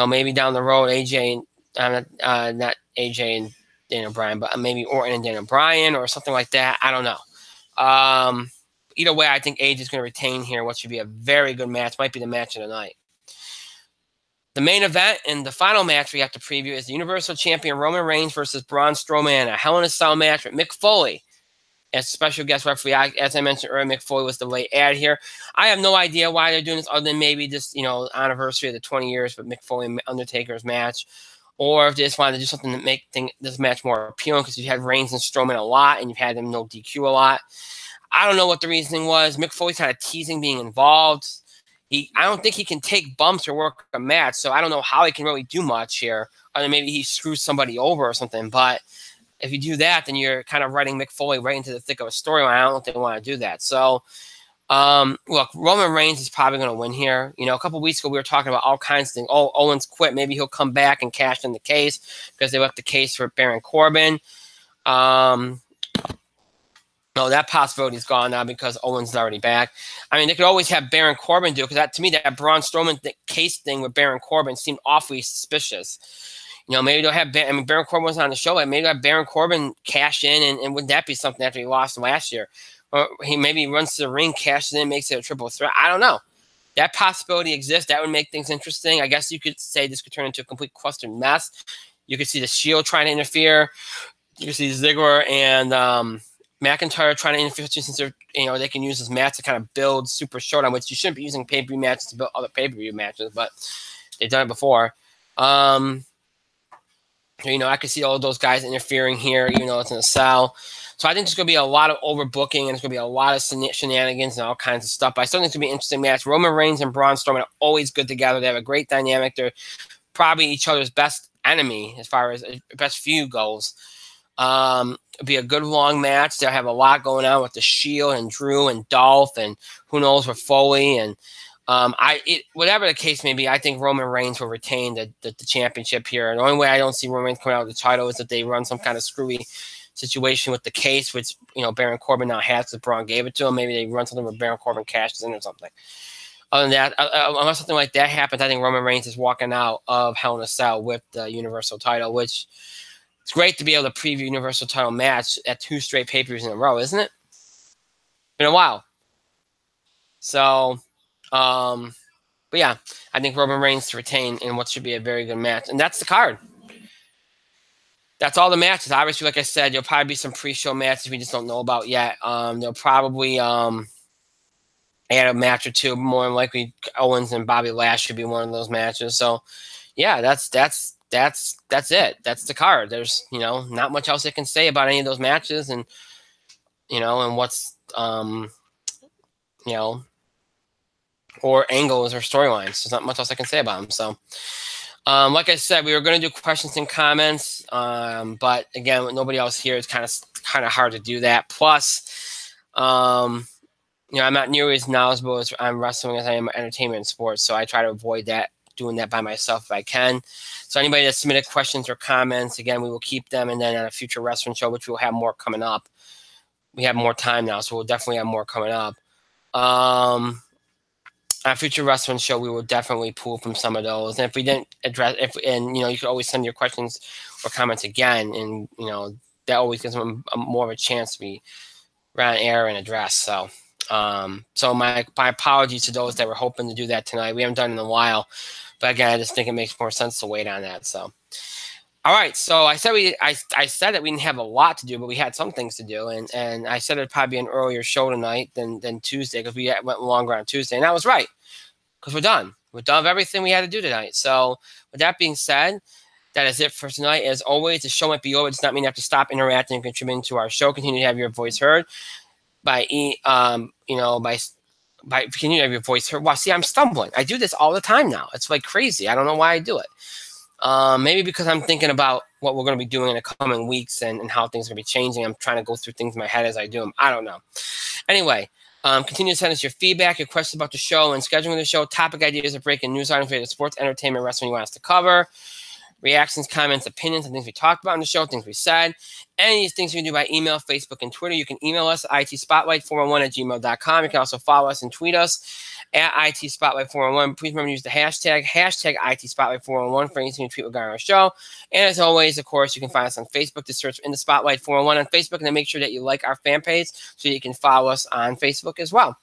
maybe down the road AJ and not AJ and Daniel Bryan, but maybe Orton and Daniel Bryan or something like that. I don't know. Either way, I think AJ is going to retain here. What should be a very good match. Might be the match of the night. The main event and the final match we have to preview is the Universal Champion Roman Reigns versus Braun Strowman, a Hell in a Cell match with Mick Foley as special guest referee. As I mentioned earlier, Mick Foley was the late ad here. I have no idea why they're doing this other than maybe just, anniversary of the 20 years with Mick Foley and Undertaker's match. Or if they just wanted to do something to make this match more appealing because you had Reigns and Strowman a lot and you've had them no DQ a lot. I don't know what the reasoning was. Mick Foley's kind of teasing being involved. I don't think he can take bumps or work a match, so I don't know how he can really do much here. Other than maybe he screws somebody over or something. But if you do that, then you're kind of writing Mick Foley right into the thick of a storyline. I don't think they want to do that. So, look, Roman Reigns is probably going to win here. A couple weeks ago we were talking about all kinds of things. Oh, Owens quit. Maybe he'll come back and cash in the case because they left the case for Baron Corbin. No, that possibility is gone now because Owens is already back. I mean, they could always have Baron Corbin do it because to me, that Braun Strowman case thing with Baron Corbin seemed awfully suspicious. Maybe they'll have Baron Corbin was on the show, but maybe they'll have Baron Corbin cash in, and wouldn't that be something after he lost last year? Or he maybe runs to the ring, cashes in, makes it a triple threat. I don't know. That possibility exists. That would make things interesting. I guess you could say this could turn into a complete cluster mess. You could see the Shield trying to interfere. You could see Ziggler and McIntyre trying to interfere since they can use this match to kind of build super showdown, which you shouldn't be using pay-per-view matches to build other pay-per-view matches, but they've done it before. I could see all those guys interfering here, it's in a cell. So I think there's going to be a lot of overbooking and there's going to be a lot of shenanigans and all kinds of stuff. But I still think it's going to be an interesting match. Roman Reigns and Braun Strowman are always good together. They have a great dynamic. They're probably each other's best enemy as far as best feud goes. It'll be a good long match. They'll have a lot going on with the Shield and Drew and Dolph and who knows with Foley and whatever the case may be, I think Roman Reigns will retain the championship here. And the only way I don't see Roman Reigns coming out with the title is if they run some kind of screwy situation with the case, which Baron Corbin now has because Braun gave it to him. Maybe they run something where Baron Corbin cashes in or something. Other than that, unless something like that happens, I think Roman Reigns is walking out of Hell in a Cell with the Universal title, which it's great to be able to preview Universal title match at 2 straight pay-per-views in a row, isn't it? Been a while. So, but yeah, I think Roman Reigns to retain in what should be a very good match. And that's the card. That's all the matches. Obviously, like I said, there'll probably be some pre-show matches we just don't know about yet. They'll probably add a match or two. More than likely, Owens and Bobby Lashley should be one of those matches. So, yeah, that's it. That's the card. There's not much else I can say about any of those matches, and and what's or angles or storylines. There's not much else I can say about them. So, like I said, we were going to do questions and comments, but again, with nobody else here, it's kind of hard to do that. Plus, I'm not nearly as knowledgeable as I'm wrestling as I am entertainment and sports, so I try to avoid doing that by myself if I can. So anybody that submitted questions or comments, again, we will keep them, and then at a future wrestling show, which we'll have more coming up. We have more time now, so we'll definitely have more coming up. At a future wrestling show, we will definitely pull from some of those. And if we didn't address, you could always send your questions or comments again, and that always gives them more of a chance to be right on air and addressed. So, so my apologies to those that were hoping to do that tonight. We haven't done it in a while, but again, I just think it makes more sense to wait on that. So, all right. So I said I said that we didn't have a lot to do, but we had some things to do, and I said it'd probably be an earlier show tonight than Tuesday because we went longer on Tuesday, and I was right because we're done. We're done with everything we had to do tonight. So with that being said, that is it for tonight. As always, the show might be over. It does not mean you have to stop interacting and contributing to our show. Continue to have your voice heard by can you have your voice heard? Well, see, I'm stumbling. I do this all the time now. It's like crazy. I don't know why I do it. Maybe because I'm thinking about what we're going to be doing in the coming weeks and how things are going to be changing. I'm trying to go through things in my head as I do them. I don't know. Anyway, continue to send us your feedback, your questions about the show and scheduling the show, topic ideas of breaking news items related to sports, entertainment, wrestling you want us to cover, reactions, comments, opinions, and things we talked about on the show, things we said. Any of these things you can do by email, Facebook, and Twitter. You can email us at itspotlight411@gmail.com. You can also follow us and tweet us at itspotlight411. Please remember to use the hashtag itspotlight411 for anything you tweet regarding our show. And as always, of course, you can find us on Facebook. Just search In the Spotlight 411 on Facebook, and then make sure that you like our fan page so you can follow us on Facebook as well.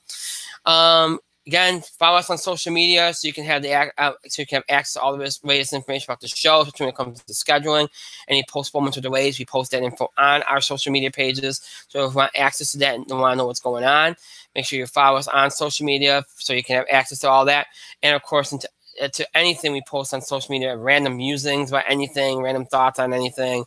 Again, follow us on social media so you can have access to all the latest information about the show, especially when it comes to scheduling. Any postponements or delays, we post that info on our social media pages. So if you want access to that and you want to know what's going on, make sure you follow us on social media so you can have access to all that. And of course, to anything we post on social media, random musings about anything, random thoughts on anything,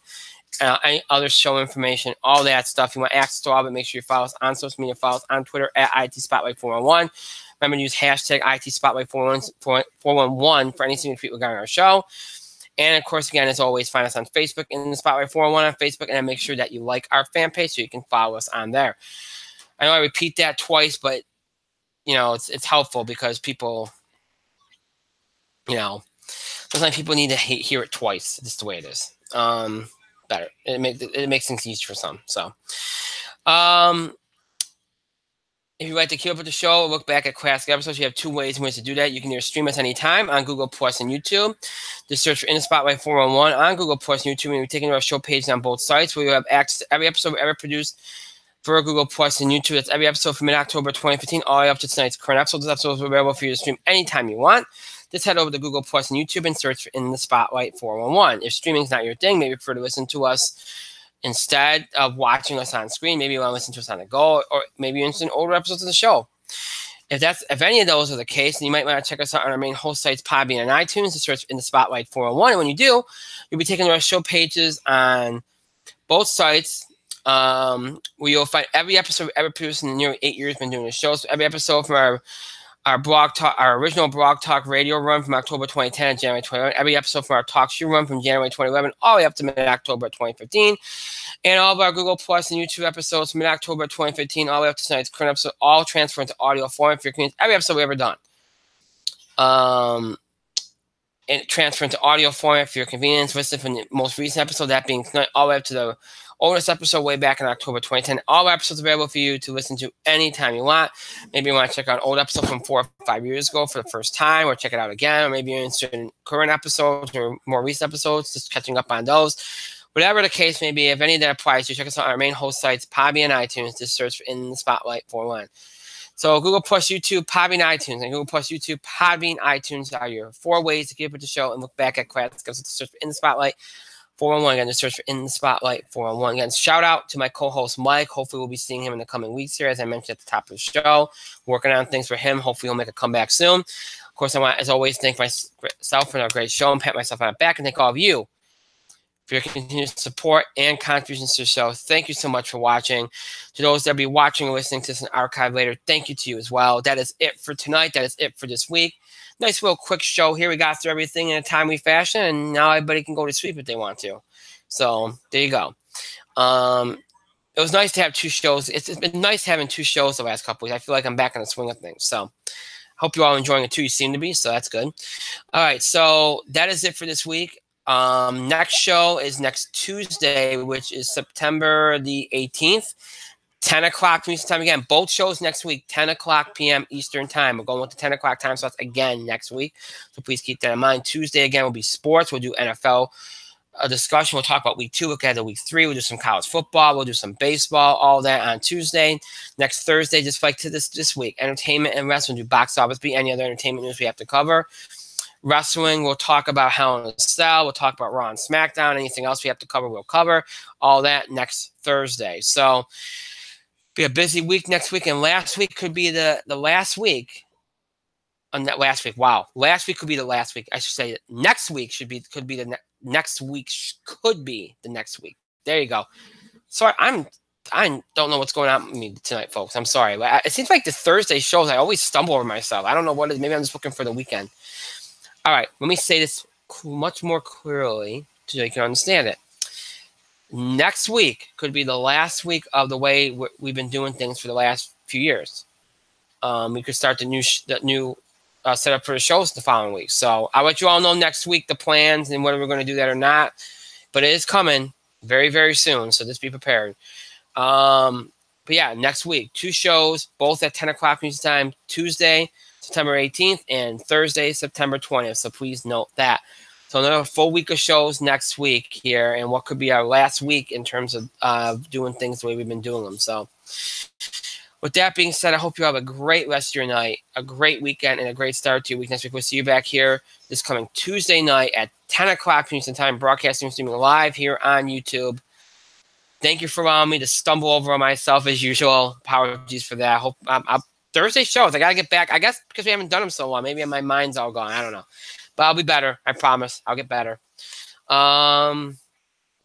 any other show information, all that stuff. You want access to all of it, make sure you follow us on social media. Follow us on Twitter at itspotlight411. Remember to use hashtag itspotlight411 for anything you tweet regarding our show. And, of course, again, as always, find us on Facebook In the Spotlight 411 on Facebook, and then make sure that you like our fan page so you can follow us on there. I know I repeat that twice, but, it's helpful because people, sometimes people need to hear it twice. That's the way it is. Better. It makes things easier for some. So, if you'd like to keep up with the show or look back at classic episodes, you have two ways in which to do that. You can either stream us anytime on Google Plus and YouTube. Just search for In the Spotlight 411 on Google Plus and YouTube, and you're taken to our show page on both sites where you have access to every episode we ever produced for Google Plus and YouTube. That's every episode from mid-October 2015 all the way up to tonight's current episode. Those episodes are available for you to stream anytime you want. Just head over to Google Plus and YouTube and search for In the Spotlight 411. If streaming is not your thing, maybe prefer to listen to us instead of watching us on screen. Maybe you want to listen to us on the go, or maybe you're interested in older episodes of the show. If any of those are the case, then you might want to check us out on our main host sites, Podbean and iTunes, to search In the Spotlight 401. And when you do, you'll be taken to our show pages on both sites, where you'll find every episode we've ever produced in the nearly 8 years we've been doing the show. So every episode from our original Blog Talk radio run from October 2010 and January 2011, every episode from our Talk Show run from January 2011 all the way up to mid-October 2015, and all of our Google Plus and YouTube episodes from mid-October 2015 all the way up to tonight's current episode, all transfer into audio format for your convenience. Every episode we've ever done. And transfer into audio format for your convenience. Listen from the most recent episode, that being tonight, all the way up to the oldest episode way back in October 2010. All our episodes available for you to listen to anytime you want. Maybe you want to check out an old episode from 4 or 5 years ago for the first time, or check it out again, or maybe you're interested in current episodes or more recent episodes, just catching up on those. Whatever the case may be, if any of that applies, you check us out on our main host sites, Podbean and iTunes. Just search for In the Spotlight 411. So Google Plus, YouTube, Podbean, iTunes, and Google Plus, YouTube, Podbean, iTunes are your 4 ways to keep up with the show and look back at classics. So search for In the Spotlight 411. Again, just search for In the Spotlight 411. Again, shout out to my co-host Mike. Hopefully we'll be seeing him in the coming weeks here, as I mentioned at the top of the show. Working on things for him. Hopefully he'll make a comeback soon. Of course, I want, as always, thank myself for a great show and pat myself on the back, and thank all of you for your continued support and contributions to the show. Thank you so much for watching. To those that will be watching or listening to this in archive later, thank you to you as well. That is it for tonight. That is it for this week. Nice little quick show here. We got through everything in a timely fashion, and now everybody can go to sleep if they want to. So there you go. It was nice to have 2 shows. It's been nice having 2 shows the last couple weeks. I feel like I'm back in the swing of things. So hope you're all enjoying it too. You seem to be, so that's good. All right, so that is it for this week. Next show is next Tuesday, which is September the 18th, 10 o'clock Eastern time. Again, both shows next week, 10 o'clock p.m. Eastern time. We're going with the 10 o'clock time slots again next week, so please keep that in mind. Tuesday, again, will be sports. We'll do NFL discussion. We'll talk about week 2. We'll get to week 3. We'll do some college football. We'll do some baseball, all that on Tuesday. Next Thursday, just like to this week, entertainment and wrestling. We'll do box office, be any other entertainment news we have to cover. Wrestling, we'll talk about Hell in a Cell. We'll talk about Raw and Smackdown. Anything else we have to cover, we'll cover. All that next Thursday. So, be a busy week next week. And last week could be the last week. Last week, wow. Last week could be the last week. I should say next week could be the next week. Could be the next week. There you go. Sorry, I'm I don't know what's going on with me tonight, folks. I'm sorry. It seems like the Thursday shows, I always stumble over myself. I don't know what it is. Maybe I'm just looking for the weekend. All right, let me say this much more clearly so you can understand it. Next week could be the last week of the way we've been doing things for the last few years. We could start the new setup for the shows the following week. So I'll let you all know next week the plans and whether we're going to do that or not. But it is coming very, very soon, so just be prepared. But yeah, next week, 2 shows, both at 10 o'clock Eastern time, Tuesday, September 18th, and Thursday, September 20th. So please note that. So another full week of shows next week here, and what could be our last week in terms of doing things the way we've been doing them. So with that being said, I hope you have a great rest of your night, a great weekend, and a great start to your week next week. We'll see you back here this coming Tuesday night at 10 o'clock Eastern time, broadcasting, streaming live here on YouTube. Thank you for allowing me to stumble over myself as usual. Apologies for that. I hope Thursday shows. I got to get back. I guess because we haven't done them so long. Maybe my mind's all gone. I don't know. But I'll be better. I promise. I'll get better. But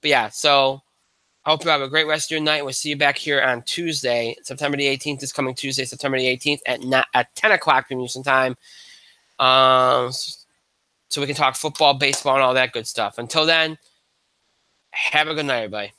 yeah, so I hope you have a great rest of your night. We'll see you back here on Tuesday, September the 18th. This coming Tuesday, September the 18th at 10 o'clock Eastern time. So we can talk football, baseball, and all that good stuff. Until then, have a good night, everybody.